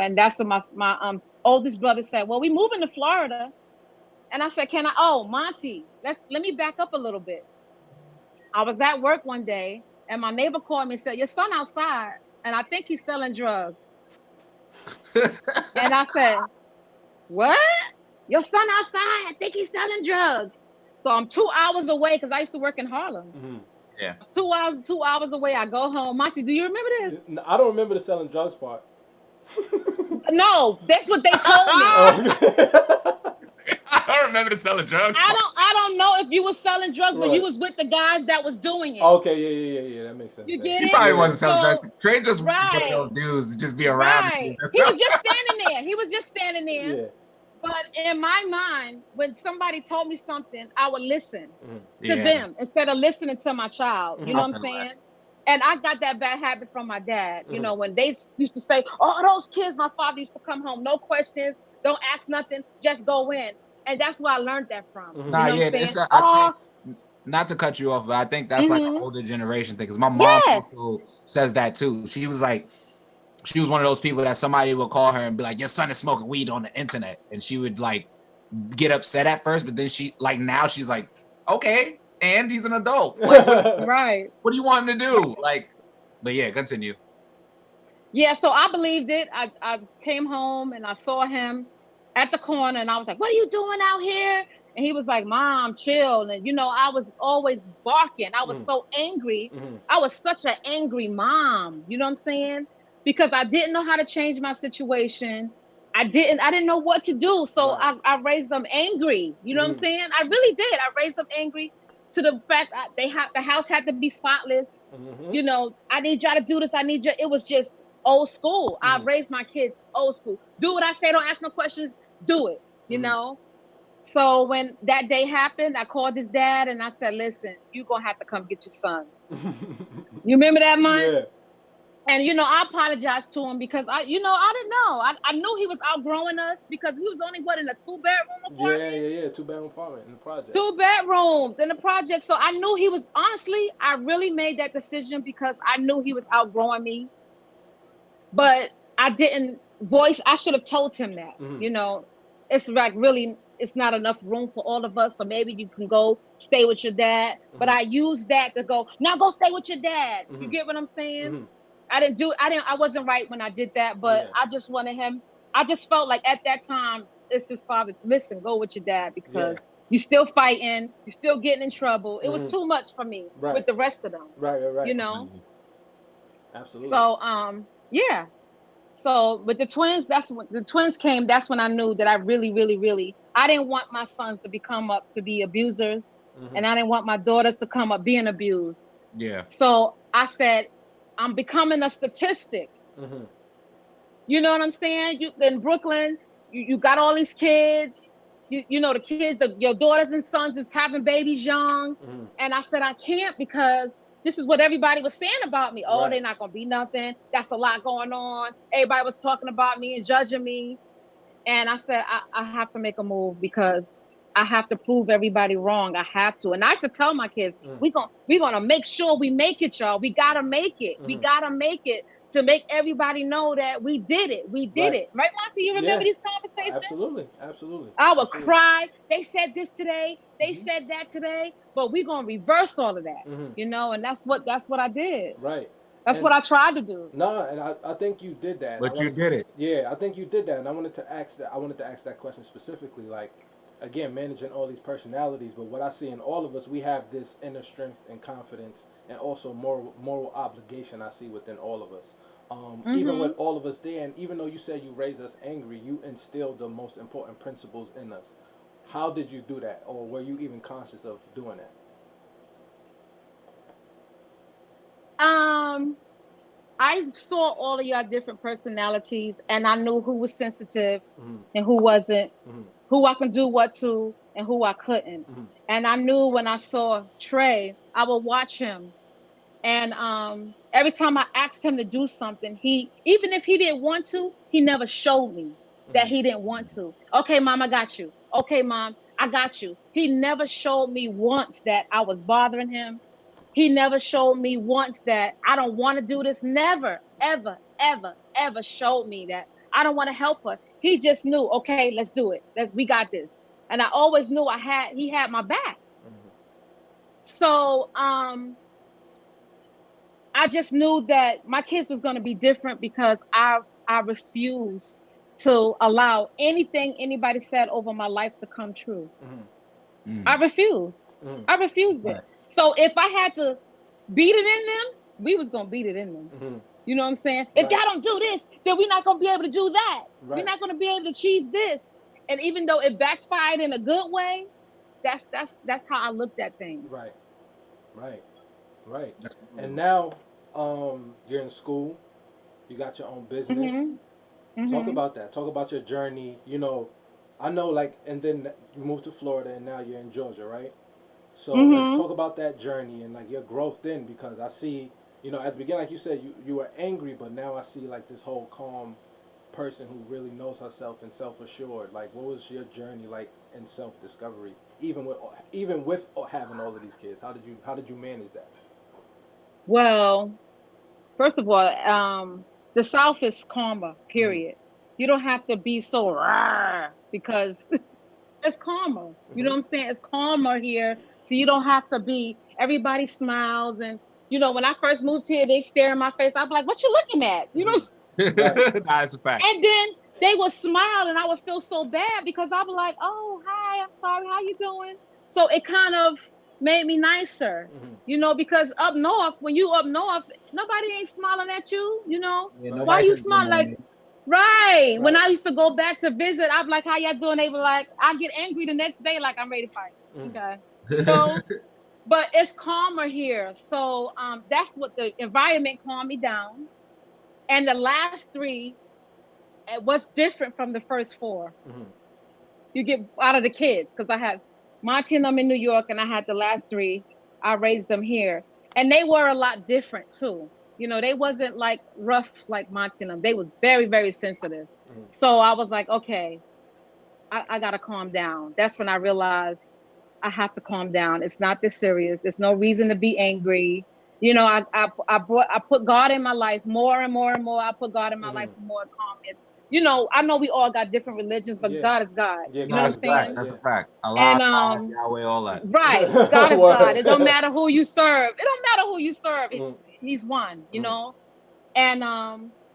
And that's when my oldest brother said, well, we moving to Florida. And I said, Monty, let me back up a little bit. I was at work one day and my neighbor called me and said, your son outside. And I think he's selling drugs. And I said, what? Your son outside? I think he's selling drugs. So I'm 2 hours away because I used to work in Harlem. Mhm. Yeah. 2 hours away. I go home. Monty, do you remember this? I don't remember the selling drugs part. No, that's what they told me. Oh. I don't remember the selling drugs. I don't know if you was selling drugs, but you Right. was with the guys that was doing it. Okay, yeah. That makes sense. You then. get He it? probably Yeah. wasn't selling So, drugs. Trey just one of right, those dudes, just be around. right. He was just standing there. He was just standing there. Yeah. But in my mind, when somebody told me something, I would listen to Yeah. them instead of listening to my child. You know I what I'm feel saying? And I got that bad habit from my dad. You Mhm. know, when they used to say, "Oh, those kids," my father used to come home, no questions, don't ask nothing, just go in. And that's where I learned that from. Mhm. You Nah, know what yeah, I'm saying? it's I Oh, think, not to cut you off, but I think that's like an older generation thing. Because my mom yes. also says that too. She was one of those people that somebody would call her and be like, "Your son is smoking weed on the internet," and she would like get upset at first, but then she like now she's like, "Okay, and he's an adult. Like, Right. what do you want him to do?" Like, but yeah, continue. Yeah, so I believed it. I came home and I saw him at the corner and I was like, "What are you doing out here?" And he was like, "Mom, chill." And I was always barking. I was so angry. Mhm. I was such an angry mom. You know what I'm saying? Because I didn't know how to change my situation. I didn't know what to do. So Right. I raised them angry. You know what I'm Mhm. saying? I really did. I raised them angry to the fact that the house had to be spotless. Mhm. I need y'all to do this. I need you. It was just old school. I Mhm. raised my kids old school. Do what I say. Don't ask no questions. Do it. You Mhm. know. So when that day happened, I called his dad and I said, "Listen, you're gonna have to come get your son." You remember that month? Yeah. And I apologized to him because I didn't know. I knew he was outgrowing us because he was only in a 2-bedroom apartment. Yeah. 2 bedroom apartment in the project. 2 bedrooms in the project. So I knew he was honestly, I really made that decision because I knew he was outgrowing me. But I didn't I should have told him that. Mhm. It's like really it's not enough room for all of us. So maybe you can go stay with your dad. But Mhm. I used that to go, now go stay with your dad. You Mhm. get what I'm saying? Mhm. I wasn't right when I did that, but Yeah. I just wanted him. I just felt like at that time, it's his father. Listen, go with your dad Yeah. because you're still fighting, you're still getting in trouble. It was Mhm. too much for me with Right. the rest of them, Right. you know? Absolutely. So yeah. So with the twins, that's when the twins came, that's when I knew that I really, really, really I didn't want my sons to become up to be abusers. Mhm. And I didn't want my daughters to come up being abused. Yeah. So I said, I'm becoming a statistic. Mhm. You know what I'm saying? You in Brooklyn, you got all these kids. The kids, your daughters and sons is having babies young. Mhm. And I said, I can't because this is what everybody was saying about me. Oh, Right. they're not gonna be nothing. That's a lot going on. Everybody was talking about me and judging me. And I said, I have to make a move because I have to prove everybody wrong. I have to. And I used to tell my kids, Mhm. we're gonna make sure we make it, y'all. We gotta make it. We Mhm. gotta make it to make everybody know that we did it. We did Right. it. Right, Monty? You remember Yeah. these conversations? Absolutely. Absolutely. I would Absolutely. cry. They said this today. They Mhm. said that today. But we're gonna reverse all of that. Mhm. And that's what I did. Right. That's And what I tried to do. no, and I think you did that. And I But you wanted, did it. yeah, I think you did that, and I wanted to ask that. I wanted to ask that question specifically, like, again, managing all these personalities. But what I see in all of us, we have this inner strength and confidence, and also moral obligation. I see within all of us. Even Mm-hmm. with all of us there, and even though you said you raised us angry, you instilled the most important principles in us. How did you do that, or were you even conscious of doing that? Um, I saw all of your different personalities and I knew who was sensitive Mm-hmm. and who wasn't, Mm-hmm. who I can do what to and who I couldn't. Mm-hmm. And I knew when I saw Trey, I would watch him. And every time I asked him to do something, he, even if he didn't want to, he never showed me that Mm-hmm. he didn't want to. Okay, mom, I got you. Okay, mom, I got you. He never showed me once that I was bothering him. He never showed me once that I don't want to do this. Never, ever, ever, ever showed me that I don't want to help her. He just knew, okay, let's do it. We got this. And I always knew he had my back. Mm-hmm. So I just knew that my kids was going to be different because I refused to allow anything anybody said over my life to come true. Mm-hmm. I Mm. refused. Mm-hmm. I refused it. Right. So if I had to beat it in them, we was gonna beat it in them. Mm-hmm. You know what I'm saying? If y'all don't do this, then we're not gonna be able to do that. We're Right. not gonna be able to achieve this. And even though it backfired in a good way, that's how I looked at things. Right. Right. Right. That's And now, you're in school. You got your own business. Mhm. Talk Mhm. about that. Talk about your journey. You know, I know, like, and then you moved to Florida, and now you're in Georgia, right? So let's Mhm. talk about that journey and like your growth then, because I see, you know, at the beginning, like you said, you were angry, but now I see like this whole calm person who really knows herself and self assured. Like, what was your journey like in self discovery, even with having all of these kids? How did you manage that? Well, first of all, the South is calmer. Mm-hmm. Period. You don't have to be so rah because it's calmer. You know Mm-hmm. what I'm saying? It's calmer here, so you don't have to be. Everybody smiles, and when I first moved here, they stare in my face. I'm like, "What you looking at?" Mm-hmm. Right. That's a fact. And then they would smile, and I would feel so bad because I was like, "Oh, hi, I'm sorry. How you doing?" So it kind of made me nicer, Mm-hmm. because up north, when you up north, nobody ain't smiling at you. Yeah, Right. Why nobody you says good smile like? morning. Right. When Right. I used to go back to visit, I'm like, "How y'all doing?" They were like, I get angry the next day, like I'm ready to fight. Mm-hmm. Okay. So, but it's calmer here. So that's what the environment calmed me down. And the last three, what's different from the first four? Mm-hmm. You get out of the kids because I had Monty and them in New York, and I had the last three. I raised them here, and they were a lot different too. They wasn't like rough like Monty and them. They was very, very sensitive. Mm-hmm. So I was like, okay, I gotta calm down. That's when I realized I have to calm down. It's not this serious. There's no reason to be angry. I put God in my life more and more and more. I put God in my life Mm-hmm. for more calmness. I know we all got different religions, but Yeah. God is God. Yeah. You know No, what God I'm that's is a fact. God. saying? That's Yeah. a fact. Allah, And God, Yahweh, all that. right, God is God. It don't Word. matter who you serve. It don't matter who you serve. Mm-hmm. He's one. Mm-hmm. And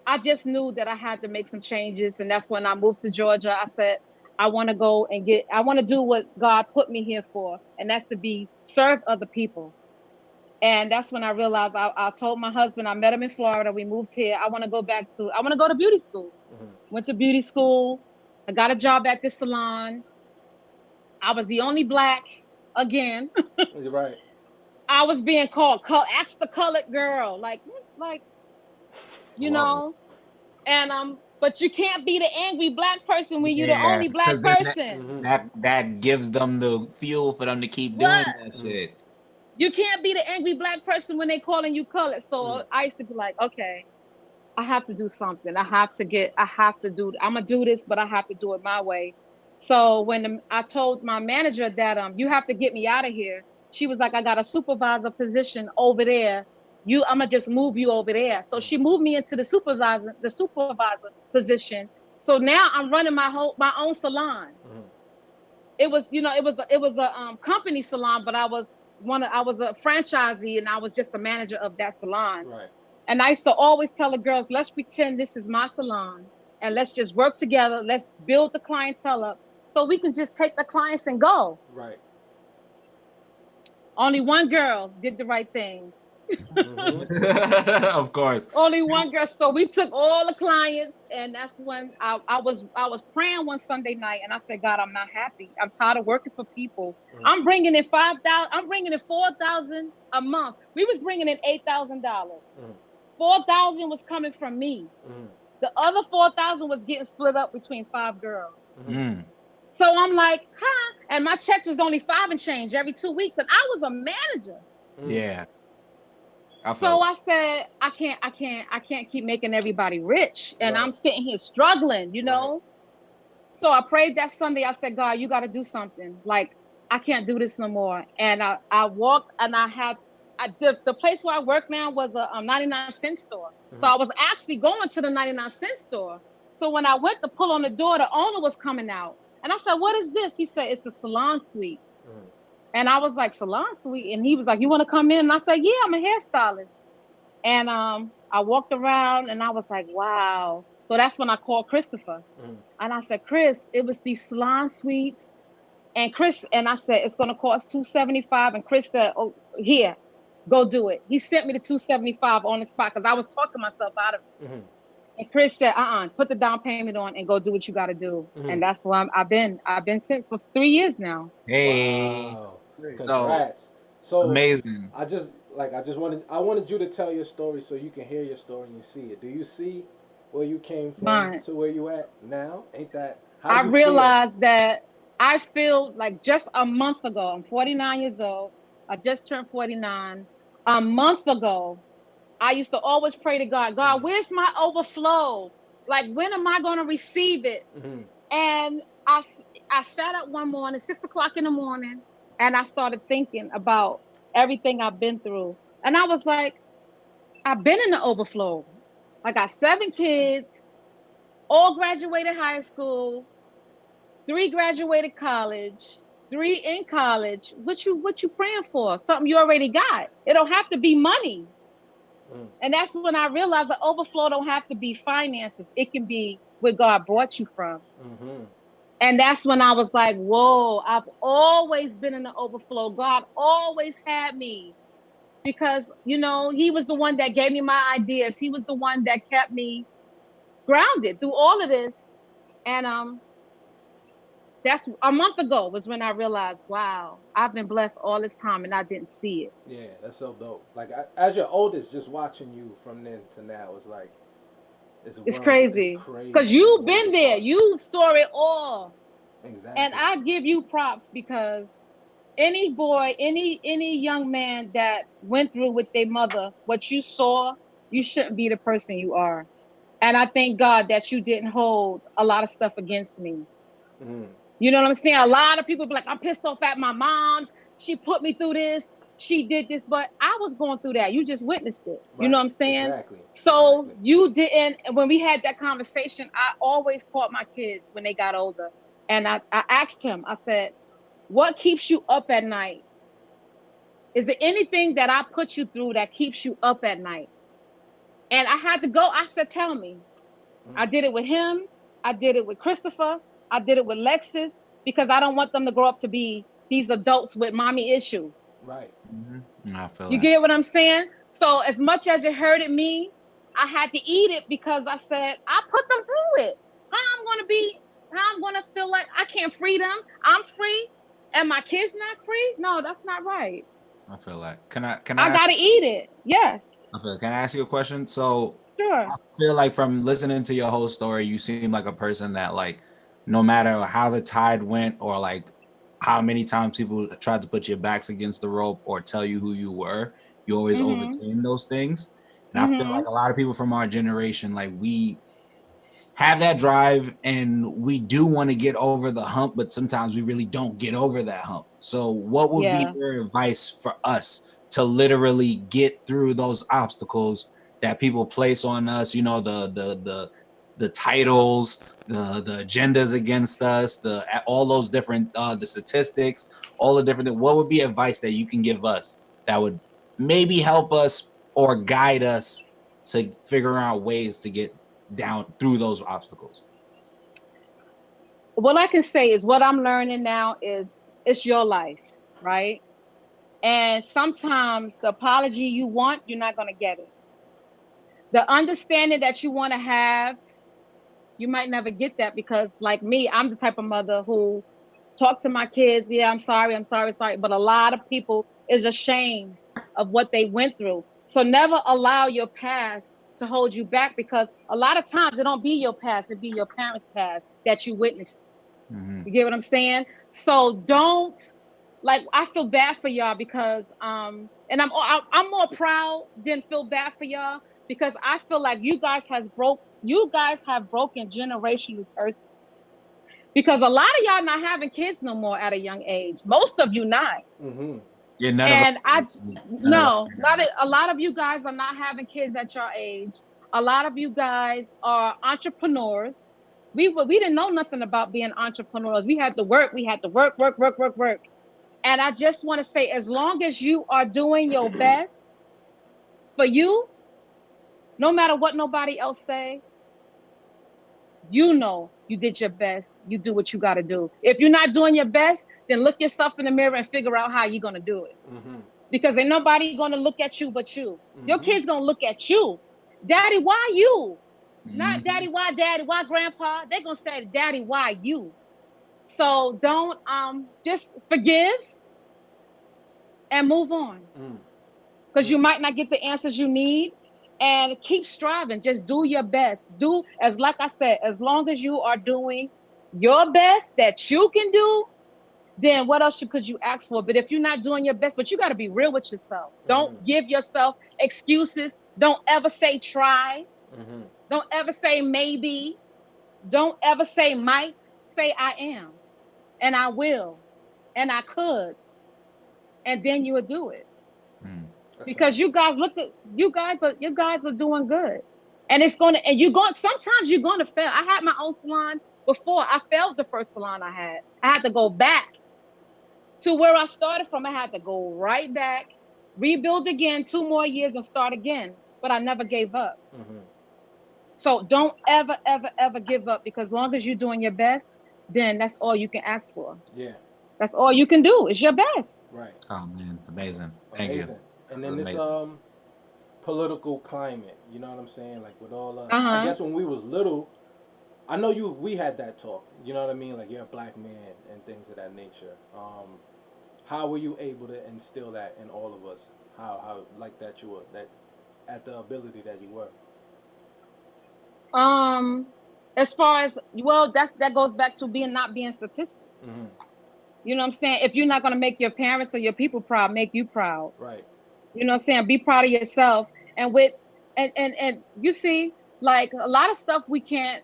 I just knew that I had to make some changes, and that's when I moved to Georgia. I said I want to do what God put me here for, and that's to be serve other people. And that's when I realized I told my husband, I met him in Florida. We moved here. I want to go to beauty school. Mm-hmm. Went to beauty school. I got a job at this salon. I was the only black again. You're right. I was being called, ask the colored girl, like, you Whoa. know, and but you can't be the angry black person when you're the Yeah, only black because then person. Mm-hmm. that gives them the fuel for them to keep doing What? that Mm-hmm. shit. You can't be the angry black person when they calling you colored. Mm-hmm. So I used to be like, okay, I have to do something. I'm gonna do this, but I have to do it my way. So when I told my manager that you have to get me out of here, she was like, I got a supervisor position over there. I'm gonna just move you over there. So she moved me into the supervisor position. So now I'm running my own salon. Mm-hmm. It was a company salon, but I was a franchisee, and I was just the manager of that salon. Right. And I used to always tell the girls, let's pretend this is my salon, and let's just work together. Let's build the clientele up so we can just take the clients and go. Right. Only one girl did the right thing. Mm-hmm. Of course. Only one girl. So we took all the clients, and that's when I was praying one Sunday night, and I said, God, I'm not happy. I'm tired of working for people. Mm-hmm. I'm bringing in 5,000. I'm bringing in 4,000 a month. We was bringing in $8,000. Mm-hmm. 4,000 was coming from me. Mm-hmm. The other 4,000 was getting split up between five girls. Mm-hmm. Mm. So I'm like, huh? And my checks was only five and change every 2 weeks, and I was a manager. Yeah, I So felt. I said, I can't keep making everybody rich, and Right. I'm sitting here struggling. Right. So I prayed that Sunday. I said, God, you got to do something. Like, I can't do this no more. And I walked, and the place where I work now was a 99-cent store. So Mm-hmm. I was actually going to the 99-cent store. So when I went to pull on the door, the owner was coming out, and I said, what is this? He said, it's a salon suite. Mm-hmm. And I was like, salon suite? And he was like, you want to come in? And I said, yeah, I'm a hairstylist. And I walked around, and I was like, wow. So that's when I called Christopher. Mm-hmm. And I said, Chris, it was these salon suites. And I said, it's gonna cost $275. And Chris said, oh, here, Go do it. He sent me the 275 on the spot because I was talking myself out of it. Mm-hmm. And Chris said, put the down payment on and go do what you got to do. Mm-hmm. And that's where I've been since for 3 years now. Hey, Wow. so Congrats. So amazing. I wanted you to tell your story so you can hear your story and you see it. Do you see where you came from Mine. to where you at now? Ain't that how I you feel? realized that I feel like just a month ago, I'm 49 years old. I just turned 49. A month ago, I used to always pray to God, God, where's my overflow? Like, when am I going to receive it? Mm-hmm. And I sat up one morning, 6 o'clock in the morning, and I started thinking about everything I've been through. And I was like, I've been in the overflow. I got 7 kids, all graduated high school, 3 graduated college, 3 in college. What you praying for? Something you already got. It don't have to be money. Mm. And that's when I realized the overflow don't have to be finances. It can be where God brought you from. Mm-hmm. And that's when I was like, whoa, I've always been in the overflow. God always had me because, he was the one that gave me my ideas. He was the one that kept me grounded through all of this. And that's a month ago was when I realized, wow, I've been blessed all this time and I didn't see it. Yeah, that's so dope. Like as your oldest, just watching you from then to now is like It's it's crazy crazy. because It's you've worlds been there. apart. You saw it all. And Exactly. I give you props because any boy, any young man that went through with their mother, what you saw, you shouldn't be the person you are. And I thank God that you didn't hold a lot of stuff against me. Mm-hmm. You know what I'm saying? A lot of people be like, I'm pissed off at my mom's. She put me through this. She did this, but I was going through that. You just witnessed it. You know what Right. I'm saying? Exactly. So Exactly. you didn't, when we had that conversation, I always caught my kids when they got older. And I asked him, I said, what keeps you up at night? Is there anything that I put you through that keeps you up at night? And I had to go. I said, tell me. Mm. I did it with him. I did it with Christopher. I did it with Lexus because I don't want them to grow up to be these adults with mommy issues. Right. I feel You that. get what I'm saying? So as much as it hurted me, I had to eat it because I said, I put them through it. How I'm gonna feel like I can't free them. I'm free and my kids not free? No, that's not right. I feel that. Can I I gotta eat it. Yes. can I ask you a question? So Sure. I feel like from listening to your whole story, you seem like a person that like no matter how the tide went or like how many times people tried to put your backs against the rope or tell you who you were, you always Mm-hmm. overcame those things. And I feel Mm-hmm. like a lot of people from our generation, like we have that drive and we do want to get over the hump, but sometimes we really don't get over that hump. So what would be Yeah. your advice for us to literally get through those obstacles that people place on us, the titles, the agendas against us, the all those different the statistics, all the different, what would be advice that you can give us that would maybe help us or guide us to figure out ways to get down through those obstacles? What I can say is what I'm learning now is it's your life, right? And sometimes the apology you want, you're not going to get it. The understanding that you want to have, you might never get that because, like me, I'm the type of mother who talk to my kids. Yeah, I'm sorry, sorry. But a lot of people is ashamed of what they went through. So never allow your past to hold you back because a lot of times it don't be your past, it be your parents' past that you witnessed. Mm-hmm. You get what I'm saying? So don't, like, I feel bad for y'all because and I'm more proud than feel bad for y'all because I feel like you guys have broken generational curses because a lot of y'all not having kids no more at a young age. Most of you not. Mm-hmm. Yeah, none of us. And I None of us. no, not a lot of you guys are not having kids at your age. A lot of you guys are entrepreneurs. We didn't know nothing about being entrepreneurs. We had to work. We had to work, work, work, work, work. And I just want to say, as long as you are doing your best for you, no matter what nobody else say, you know you did your best. You do what you got to do. If you're not doing your best, then look yourself in the mirror and figure out how you're gonna do it. Mm-hmm. because ain't nobody gonna look at you but you. Your Mm-hmm. kids gonna look at you. Daddy, why you? Not Mhm. daddy, why grandpa? They're gonna say, Daddy, why you? So don't just forgive and move on. Mm. Because Mm. you might not get the answers you need. And keep striving. Just do your best. Do as like I said, as long as you are doing your best that you can do, then what else could you ask for? But if you're not doing your best, but you got to be real with yourself. Don't Mm-hmm. give yourself excuses. Don't ever say try. Mm-hmm. Don't ever say maybe. Don't ever say might. Say I am and I will and I could. And then you will do it. Mm. That's Because facts. you guys look at you guys are doing good. And it's gonna and you're going sometimes you're gonna fail. I had my own salon before. I failed the first salon I had. I had to go back to where I started from. I had to go right back, rebuild again 2 more years and start again. But I never gave up. Mm-hmm. So don't ever, ever, ever give up because long as you're doing your best, then that's all you can ask for. Yeah. That's all you can do is your best. Right. Oh man, amazing. Thank you. Amazing. And then this Amazing. political climate, you know what I'm saying? Like with all I Uh-huh. guess when we was little, I know we had that talk. You know what I mean? Like you're a black man and things of that nature. How were you able to instill that in all of us? How like that you were that at the ability that you were. Um, as far as well, that goes back to being not being statistic. Mm-hmm. You know what I'm saying? If you're not gonna make your parents or your people proud, make you proud. Right. You know what I'm saying? Be proud of yourself. And with and you see, like a lot of stuff we can't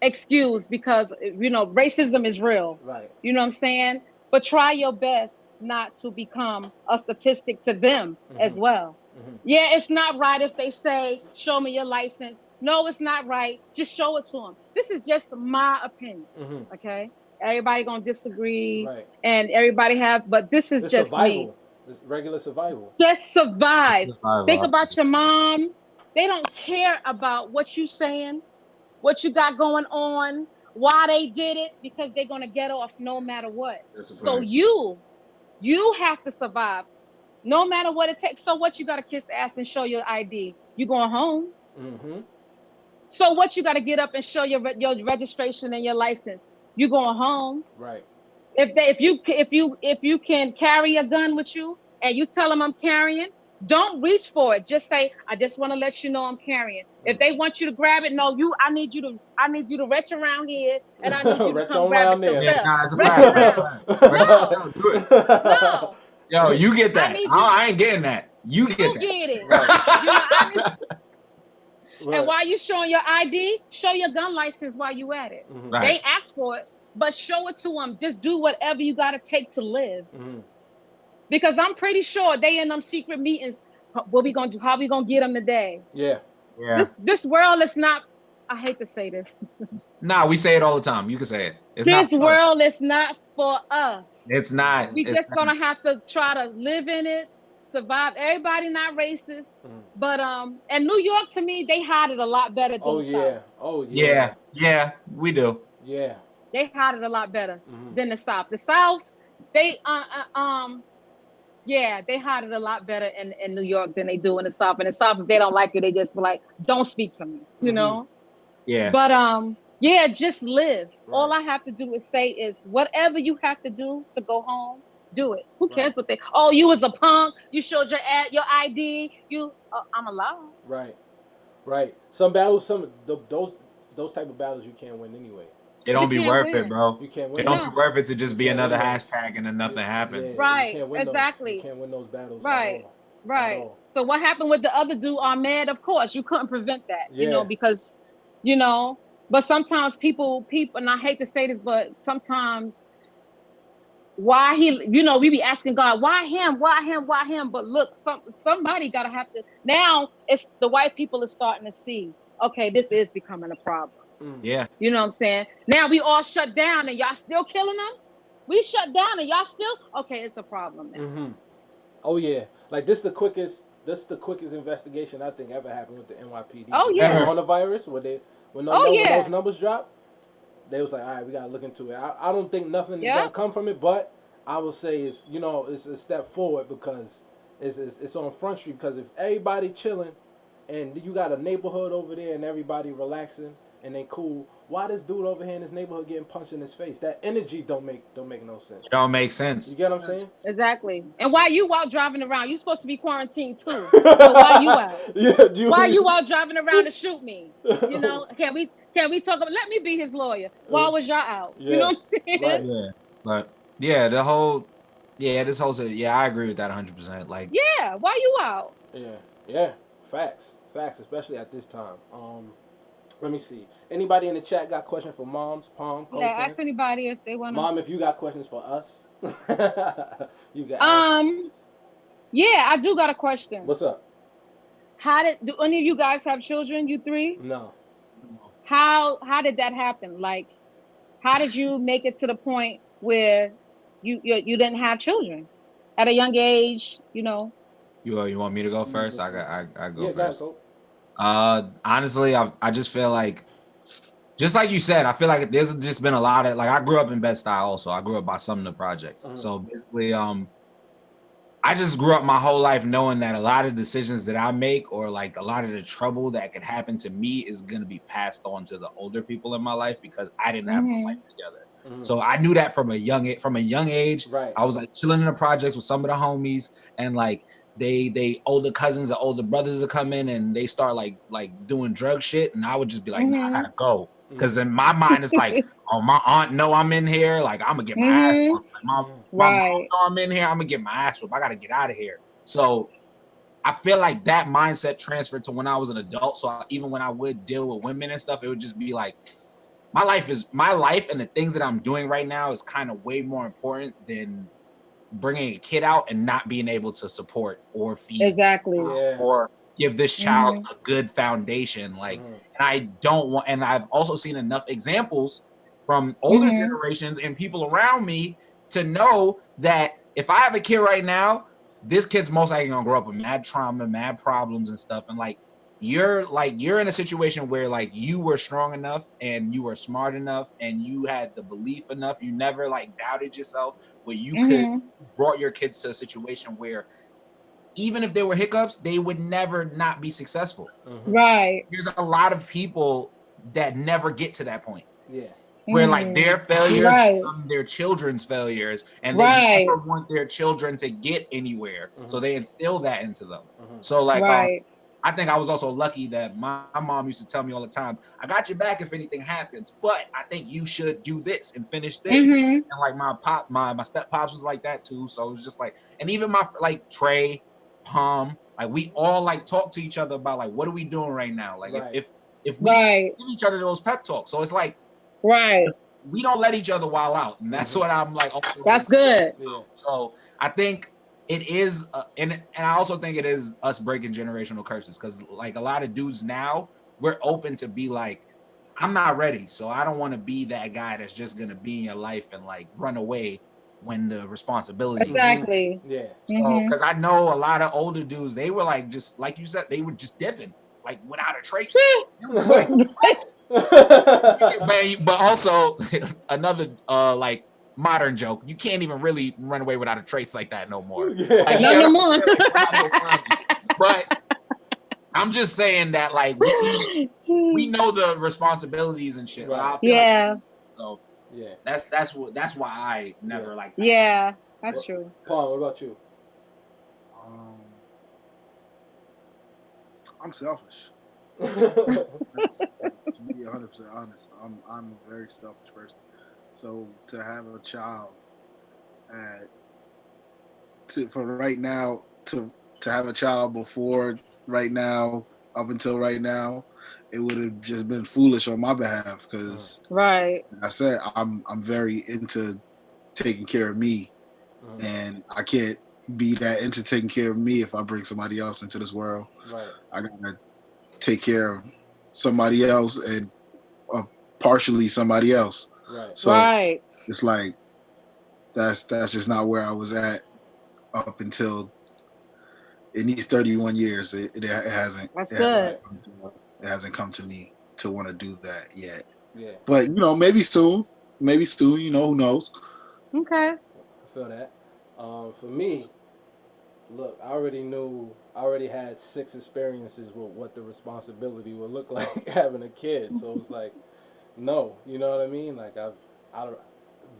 excuse because racism is real. Right. You know what I'm saying? But try your best not to become a statistic to them Mm-hmm. as well. Mm-hmm. Yeah, it's not right if they say, show me your license. No, it's not right. Just show it to them. This is just my opinion. Mm-hmm. Okay. Everybody gonna disagree Right. and everybody but this is It's just me. survival. It's regular survival. Just survive. Think Survival. about your mom. They don't care about what you saying, what you got going on, why they did it, because they're gonna get off no matter what. That's a So fact. you have to survive, no matter what it takes. So what you gotta kiss ass and show your ID? You going home? Mm-hmm. So what you gotta get up and show your registration and your license? You going home? Right. If you can carry a gun with you and you tell them I'm carrying, don't reach for it. Just say, I just want to let you know I'm carrying. If they want you to grab it, no, I need you to retch around here and I need you to Retro come grab around it there. Yeah, yourself. nah, it's a Retch fact. It's a around. fact. No, Yo, do it. no. Yo, you get I that. need you. I ain't getting that. You get You that. get it. Right. I need. Right. And while you showing your ID, show your gun license while you at it. Mm-hmm. They Right. ask for it, but show it to them. Just do whatever you got to take to live. Mm-hmm. Because I'm pretty sure they in them secret meetings. What we gonna do? How we gonna get them today? Yeah. Yeah. This world is not. I hate to say this. Nah, we say it all the time. You can say it. It's not This for us. world is not for us. It's not. We It's just not. gonna have to try to live in it, survive. Everybody not racist, Mm. but and New York to me they hide it a lot better than Oh the yeah. South. Oh yeah. Yeah. Yeah. We do. Yeah. They hide it a lot better Mm-hmm. than the South. The South, they yeah, they hide it a lot better in New York than they do in the South. In the South, if they don't like it, they just be like, don't speak to me, you Mhm. know? Yeah. But yeah, just live. All Right. I have to do is say is whatever you have to do to go home, do it. Who cares Right. what they oh, you was a punk, you showed your ID, I'm allowed. Right. Right. Some battles, those type of battles you can't win anyway. It don't You be can't worth it, win. bro. You can't It win. don't No. be worth it to just be Can't another win hashtag and then nothing happens. Yeah, Right, you can't win exactly. those. You can't win those battles Right. at all. At Right. all. So what happened with the other dude, Ahmed? Of course, you couldn't prevent that, Yeah. because, you know, but sometimes people, and I hate to say this, but sometimes why we be asking God, why him, why him, why him? But look, somebody gotta have to. Now it's the white people are starting to see, okay, this is becoming a problem. Mm. Yeah. You know what I'm saying? Now we all shut down and y'all still killing them. We shut down and y'all still okay. It's a problem now. Mm-hmm. Oh yeah. Like this the quickest investigation I think ever happened with the NYPD. Oh, With yeah. the coronavirus, when Oh, when yeah. those numbers dropped, they was like, all right, we gotta look into it. I don't think nothing is Yeah. gonna come from it, but I would say is, you know, it's a step forward because it's on Front Street, because if everybody chilling and you got a neighborhood over there and everybody relaxing and they cool, why this dude over here in this neighborhood getting punched in his face? That energy don't make no sense. It don't make You sense. get what I'm saying? Exactly. And why you out driving around? You supposed to be quarantined too. So why you out? Yeah, Why you you. out driving around to shoot me? You know, can we talk about, let me be his lawyer. Why was y'all out? You know Yeah, what I'm saying? right. Yeah, but yeah, the whole this whole yeah, I agree with that 100%. Like, Yeah, why you out? Yeah, yeah. Facts, especially at this time. Let me see. Anybody in the chat got questions for moms? Palm, Yeah, Colton, ask anybody if they wanna. mom. If you got questions for us, you can ask. Um, yeah, I do got a question. What's up? How did do any of you guys have children? You three? No. How did that happen? Like, how did you make it to the point where you didn't have children at a young age? You know. you want me to go You wanna first? go first? I go Yeah, go ahead, first. Colt. Honestly, I just feel like, just like you said, I feel like there's just been a lot of, like, I grew up in Bed-Stuy also. I grew up by some of the projects. Mhm. So basically, I just grew up my whole life knowing that a lot of decisions that I make, or like a lot of the trouble that could happen to me, is gonna be passed on to the older people in my life because I didn't have my life together. Mhm. So I knew that from a young age. Right. I was like chilling in the projects with some of the homies, and like they older cousins or older brothers would come in and they start like doing drug shit, and I would just be like, nah, I gotta go. Because in my mind, it's like, oh, my aunt know I'm in here. Like, I'm gonna get my ass whooped. Like, my mom Right. know I'm in here. I'm gonna get my ass whooped. I gotta get out of here. So I feel like that mindset transferred to when I was an adult. So even when I would deal with women and stuff, it would just be like, my life, and the things that I'm doing right now is kind of way more important than bringing a kid out and not being able to support or feed Exactly. Yeah. or give this child a good foundation. Like, Mhm. and I don't want, and I've also seen enough examples from older generations and people around me to know that if I have a kid right now, this kid's most likely gonna grow up with mad trauma, mad problems and stuff. And like, you're in a situation where like you were strong enough and you were smart enough and you had the belief enough, you never like doubted yourself, where you could brought your kids to a situation where even if there were hiccups, they would never not be successful. Right. There's a lot of people that never get to that point. Yeah. Where like their failures Right. become their children's failures, and Right. they never want their children to get anywhere. So they instill that into them. So like, Right. I think I was also lucky that my mom used to tell me all the time, I got your back if anything happens, but I think you should do this and finish this. And like my step pops was like that too. So it was just like, and even my like Trey, Palm, like we all like talk to each other about like, what are we doing right now? Like if we give each other those pep talks. So it's like, we don't let each other wild out. And that's what I'm like. That's good. So I think it is, and I also think it is us breaking generational curses, because like a lot of dudes now, we're open to be like, I'm not ready, so I don't want to be that guy that's just gonna be in your life and like run away when the responsibility. Exactly. Yeah. So because I know a lot of older dudes, they were like, just like you said, they were just dipping like without a trace. They were just like, but also another like modern joke, you can't even really run away without a trace like that no more. Like, no more. Like, but I'm just saying that like we know the responsibilities and shit. Like, yeah. Like, so yeah, that's why I never like that. Yeah, that's true. Paul, what about you? I'm selfish. To be 100% honest, I'm a very selfish person. So to have a child, for right now, to have a child before right now, up until right now, it would have just been foolish on my behalf, because like I said, I'm very into taking care of me, and I can't be that into taking care of me if I bring somebody else into this world. Right. I gotta take care of somebody else and partially somebody else. Right. So it's like that's just not where I was at up until in these 31 years. It hasn't. It hasn't come to me to want to do that yet. Yeah. But maybe soon. Maybe soon. Who knows? Okay. feel that. For me, look, I already had 6 experiences with what the responsibility would look like having a kid. So it was like, no, you know what I mean? Like I,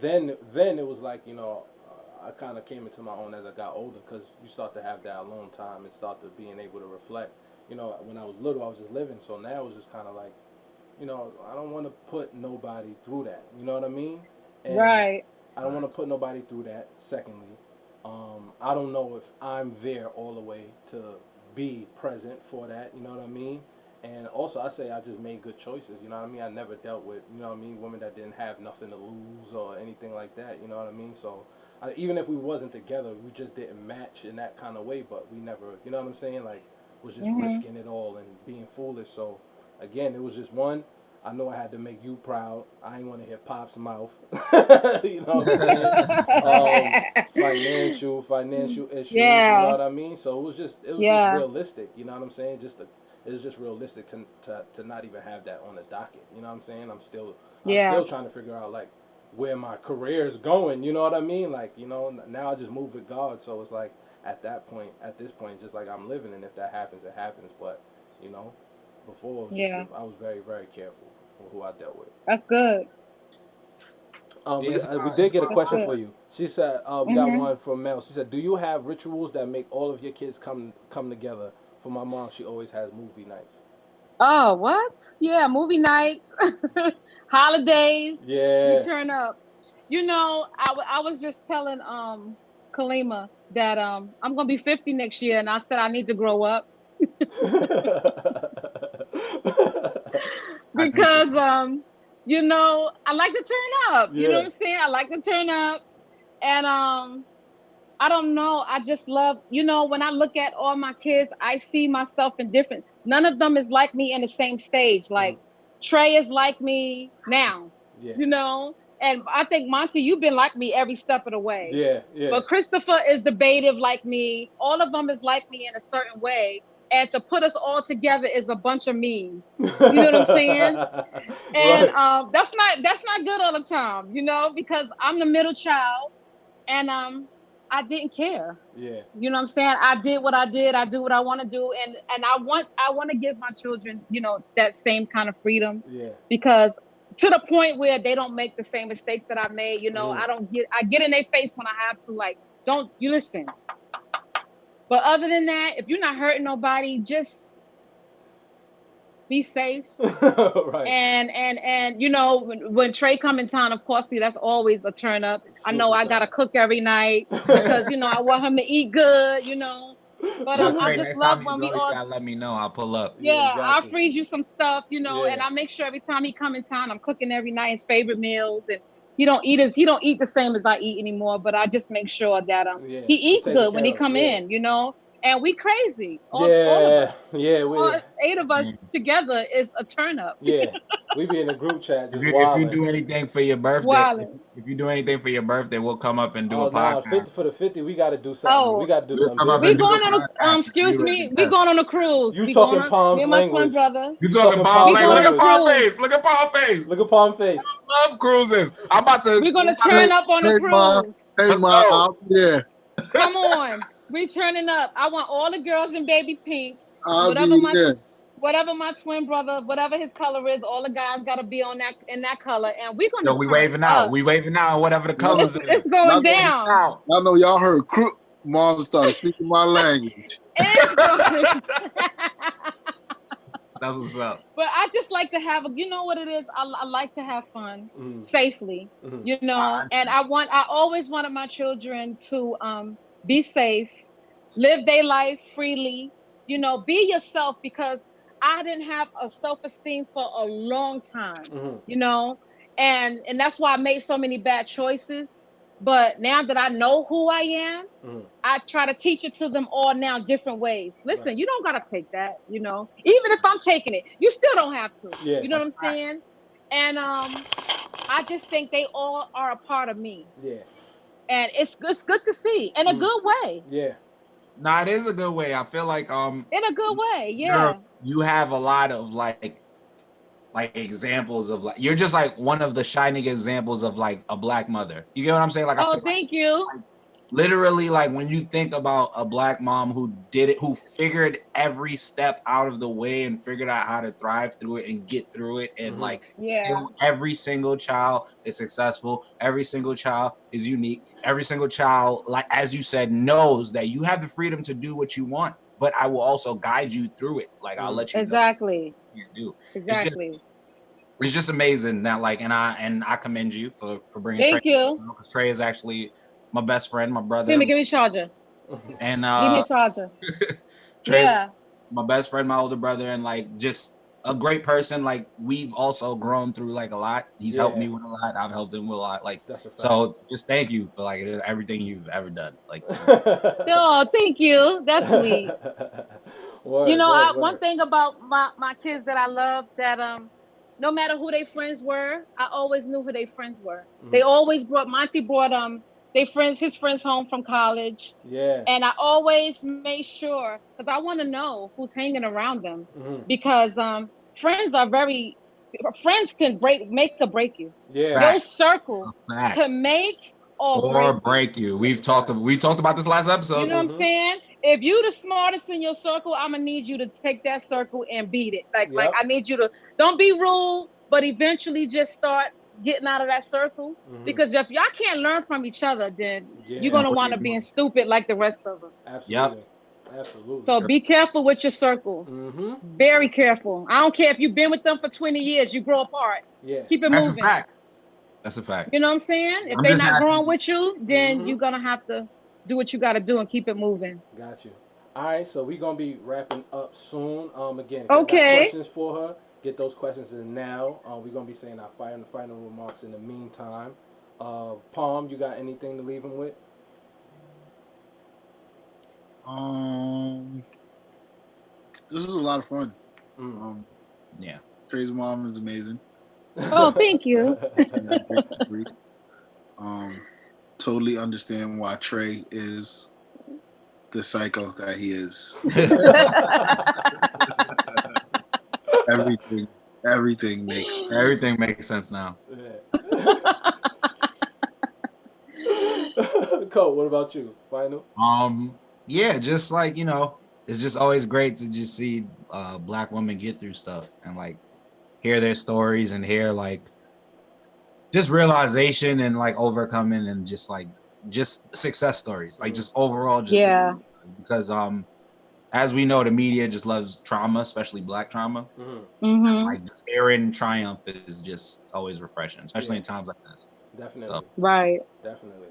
then it was like, I kind of came into my own as I got older because you start to have that alone time and start to being able to reflect. When I was little, I was just living. So now it's just kind of like, I don't want to put nobody through that. You know what I mean? And Right. I don't want to put nobody through that. Secondly, I don't know if I'm there all the way to be present for that. You know what I mean? And also, I say I just made good choices. You know what I mean? I never dealt with, women that didn't have nothing to lose or anything like that. You know what I mean? So even if we wasn't together, we just didn't match in that kind of way. But we never, you know what I'm saying? Like, was just Hmm. risking it all and being foolish. So again, it was just one. I know I had to make you proud. I ain't want to hear Pop's mouth. You know what I'm saying? Um, financial issues. You know Yeah. what I mean? So it was just Yeah. realistic. You know what I'm saying? It's just realistic to not even have that on the docket. You know what I'm saying? I'm Yeah. still trying to figure out like where my career is going. You know what I mean? Like now I just move with God. So it's like at this point, just like I'm living, and if that happens, it happens. But you know, before it was just Yeah. I was very very careful with who I dealt with. That's good. Yeah, We did get a That's question honest. for good. you. She said, we got Hmm. one from Mel. She said, "Do you have rituals that make all of your kids come together?" For my mom, she always has movie nights. Oh, what? Yeah, movie nights, holidays, we Yeah. turn up. I was just telling Kalima that I'm gonna be 50 next year, and I said I need to grow up I need to. because I like to turn up. You know what Yeah. I'm saying? I like to turn up, and I don't know. I just love, when I look at all my kids, I see myself in different. None of them is like me in the same stage. Mm, Like Trey is like me now, yeah. you know, and I think Monty, you've been like me every step of the way. Yeah. Yeah. But Christopher is debative like me. All of them is like me in a certain way. And to put us all together is a bunch of me's. You know what I'm saying? And Right. that's not good all the time, because I'm the middle child, and I didn't care. Yeah. You know what I'm saying? I did what I did. I do what I want to do, and I want to give my children, that same kind of freedom, Yeah. because to the point where they don't make the same mistakes that I made. Mm. I get in their face when I have to, like, don't you listen. But other than that, if you're not hurting nobody, just be safe. Right. And when Trey come in town, of course, that's always a turn up. I know Super I gotta turn. cook every night because I want him to eat good. But Yo, I Trey, just next love time you when go, we you all, gotta let me know. I'll pull up. Yeah. yeah, I'll Exactly. freeze you some stuff, and Yeah. I make sure every time he come in town, I'm cooking every night his favorite meals, and he don't eat the same as I eat anymore, but I just make sure that Yeah. he It's eats taken good when care he of. come Yeah. in. And we crazy, all of Yeah. us, Yeah. all 8 of us Mm. together is a turn up. Yeah. We be in a group chat just If you wilding. do anything for your birthday, Wildin'. if you do anything for your birthday, we'll come up and do Oh a nah, 50 podcast. for the 50. We got to do something. We Oh, got to do We'll something come up big. we and do going a on podcast a, because you excuse are me, the we best. going on a cruise. You talking Me Palm's and my twin language. brother. You You talking talking Palm Palm's We face? going Look on at a language. Palm cruise. face. Look at Palm face. Look at Palm face. Love cruises. I'm about to. We're We gonna about to turn up on a Hey ma, cruise. hey let's ma, go. I'll be there. Come on. We turning up. I want all the girls in baby pink. I'll Whatever be my there. whatever my twin brother, whatever his color is, all the guys gotta be on that in that color. And we're Yo, gonna we turn waving out. up. We waving out. Whatever the Y'all, colors It's is. going y'all know, Waving down. out. y'all heard mom started speaking my language. It's going That's what's up. But I just like to have you know what it is? I like to have fun Mm, safely, mm, I and understand. I always wanted my children to be safe, live their life freely, be yourself, because I didn't have a self-esteem for a long time, mm, you know, and that's why I made so many bad choices. But now that I know who I am, mm. I try to teach it to them all now different ways. Right. Listen, you don't gotta take that. Even if I'm taking it, you still don't have to. Yeah. You know what That's I'm right. saying? And I just think they all are a part of me. Yeah. And it's good to see in a Mm, good way. yeah. Nah, it is a good way. I feel like In a good way, yeah. you have a lot of like like examples of like you're just like one of the shining examples of like a black mother. You get what I'm saying? Like I Oh, feel thank you. like literally like when you think about a black mom who did it, who figured every step out of the way and figured out how to thrive through it and get through it, and like Yeah. still every single child is successful, every single child is unique, every single child, like as you said, knows that you have the freedom to do what you want, but I will also guide you through it. Like I'll let you know Exactly. what you do. Exactly. It's just amazing that like, and I commend you for bringing Trey, Thank you. because Trey is actually my best friend, my brother, Give me a charger. and Give me a charger. Trey's Yeah. my best friend, my older brother, and like just a great person. Like we've also grown through like a lot. He's helped me with a lot. I've helped him with a lot. Like so, just thank you for like everything you've ever done. Like, Oh, thank you. That's sweet. Word, One thing about my kids that I love, that no matter who their friends were, I always knew who their friends were. They always Monty brought his friends home from college. Yeah. And I always made sure, because I want to know who's hanging around them, because friends can make or break you. Yeah. Your circle can make or break you. We talked about this last episode. You know what I'm saying? If you the smartest in your circle, I'm gonna need you to take that circle and beat it. Like I need you to, don't be rude, but eventually just start getting out of that circle. Because if y'all can't learn from each other, then you're gonna wind up being stupid like the rest of them. Absolutely. Absolutely. So be careful with your circle. Very careful. I don't care if you've been with them for 20 years, you grow apart. Yeah. Keep it That's moving. a fact. That's a fact. You know what I'm saying? If they're not growing with you, then you're gonna have to do what you got to do and keep it moving. Got you. All right, so we're gonna be wrapping up soon. Again, if okay. you got questions for her, get those questions in now. We're gonna be saying our final remarks in the meantime. Palm, you got anything to leave him with? This is a lot of fun. Yeah. Trey's mom is amazing. Oh, thank you. Totally understand why Trey is the psycho that he is. Everything makes sense now. Cole, what about you? Final? Yeah, just like, it's just always great to just see black women get through stuff and like hear their stories and hear like just realization and like overcoming and just success stories, like just overall because as we know, the media just loves trauma, especially black trauma. Like just hearing triumph is just always refreshing, especially in times like this. Definitely. So. Right. Definitely.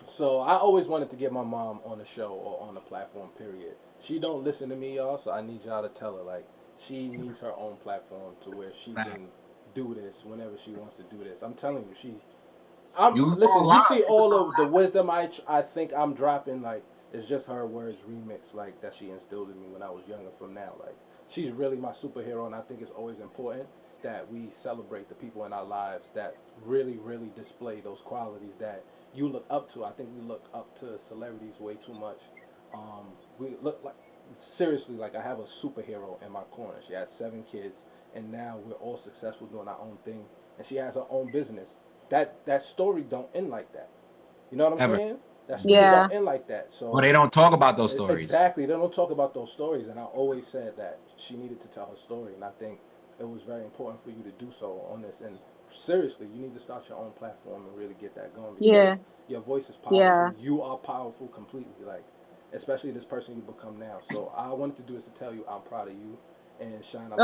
So I always wanted to get my mom on the show or on the platform, period. She don't listen to me, y'all, so I need y'all to tell her, like, she needs her own platform to where she can do this whenever she wants to do this. I'm telling you, you see all of the wisdom I think I'm dropping, like, it's just her words remixed, like, that she instilled in me when I was younger from now. Like, she's really my superhero, and I think it's always important that we celebrate the people in our lives that really, really display those qualities that you look up to. I think we look up to celebrities way too much. We look like, seriously, like I have a superhero in my corner. She has 7 kids, and now we're all successful doing our own thing, and she has her own business. That story don't end like that. You know what I'm saying? That story don't end like that. So well, they don't talk about those stories. Exactly, they don't talk about those stories, and I always said that she needed to tell her story, and I think it was very important for you to do so on this. And seriously, you need to start your own platform and really get that going. Because your voice is powerful. Yeah. You are powerful completely, like, especially this person you become now. So all I wanted to do is to tell you I'm proud of you and shine out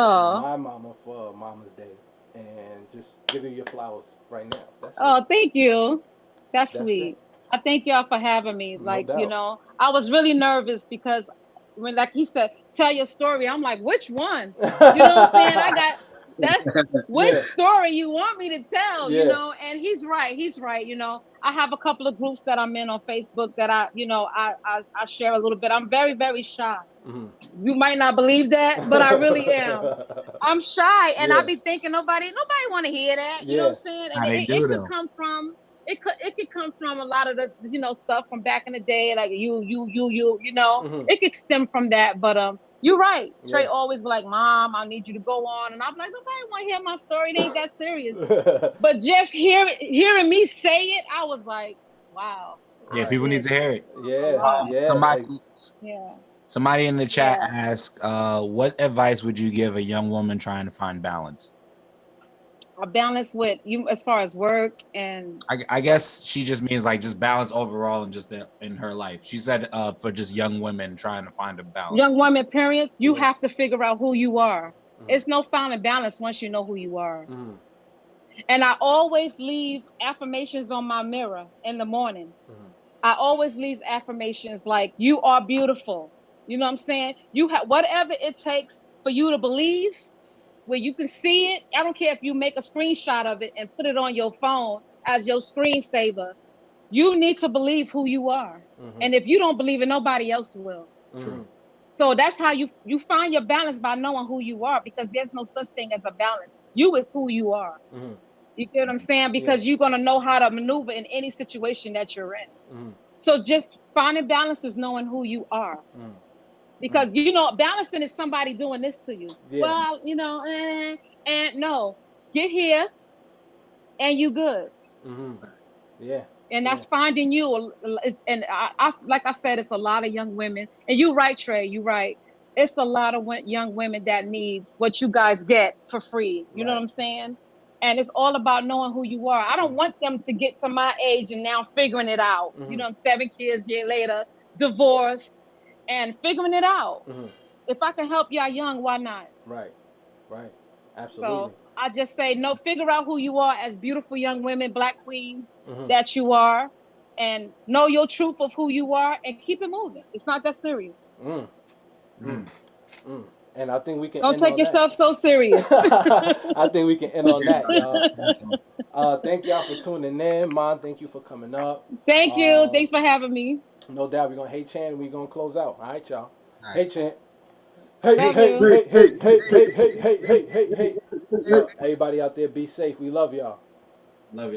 my mama for Mama's Day and just give you your flowers right now. That's it. Thank you. That's sweet. I thank y'all for having me. Like, I was really nervous because when, like he said, tell your story, I'm like, which one? You know what I'm saying? Which story you want me to tell, and he's right. I have a couple of groups that I'm in on Facebook that I share a little bit. I'm very, very shy. You might not believe that, but I really am. I'm shy, and I be thinking nobody want to hear that. You know what I'm saying? And it could come from it could come from a lot of the stuff from back in the day, like it could stem from that. But You're right. Trey Yeah. always be like, Mom, I need you to go on. And I'm like, nobody want to hear my story. It ain't that serious. But just hearing me say it, I was like, wow. Yeah, I Right. people need did to hear it. a Yeah. lot. Yeah. Yeah. Somebody in the chat Yeah. asked, what advice would you give a young woman trying to find balance? A balance with you as far as work and I guess she just means like just balance overall and just in her life. She said for just young women trying to find a balance. young women parents, you Yeah. have to figure out who you are. Mhm. It's no finding balance once you know who you are. Mhm. And I always leave affirmations on my mirror in the morning. Mhm. I always leave affirmations like, you are beautiful. You know what I'm saying? You have whatever it takes for you to believe, where you can see it. I don't care if you make a screenshot of it and put it on your phone as your screensaver. You need to believe who you are. Mhm. And if you don't believe it, nobody else will. True. So that's how you find your balance, by knowing who you are, because there's no such thing as a balance. You is who you are. Mhm. You get what I'm saying? Because you're gonna know how to maneuver in any situation that you're in. Mhm. So just finding balance is knowing who you are. Mhm. Because balancing is somebody doing this to you. Yeah. Well, and no, get here and you good. Mhm. Yeah. And Yeah. that's finding you. And I like I said, it's a lot of young women. And you're right, Trey. You're right. It's a lot of young women that needs what you guys get for free. You know what Right. I'm saying? And it's all about knowing who you are. I don't want them to get to my age and now figuring it out. Mhm. I'm 7 kids year later, divorced, and figuring it out. Mhm. If I can help y'all young, why not? Right. Right. Absolutely. So I just say, no, figure out who you are as beautiful young women, Black queens Mhm. that you are, and know your truth of who you are and keep it moving. It's not that serious. Mm. Mm. Mm. And I think we can Don't end take on that. yourself so serious. I think we can end on that, y'all. Thank y'all for tuning in. Mom, thank you for coming up. Thank you. Thanks for having me. No doubt we're gonna hey Chan and we're gonna close out. All right, y'all. Hey Nice. Chan. Hey, Thank hey, you. hey, hey, hey, hey, hey, hey, hey, hey, hey. Yo, everybody out there, be safe. We love y'all.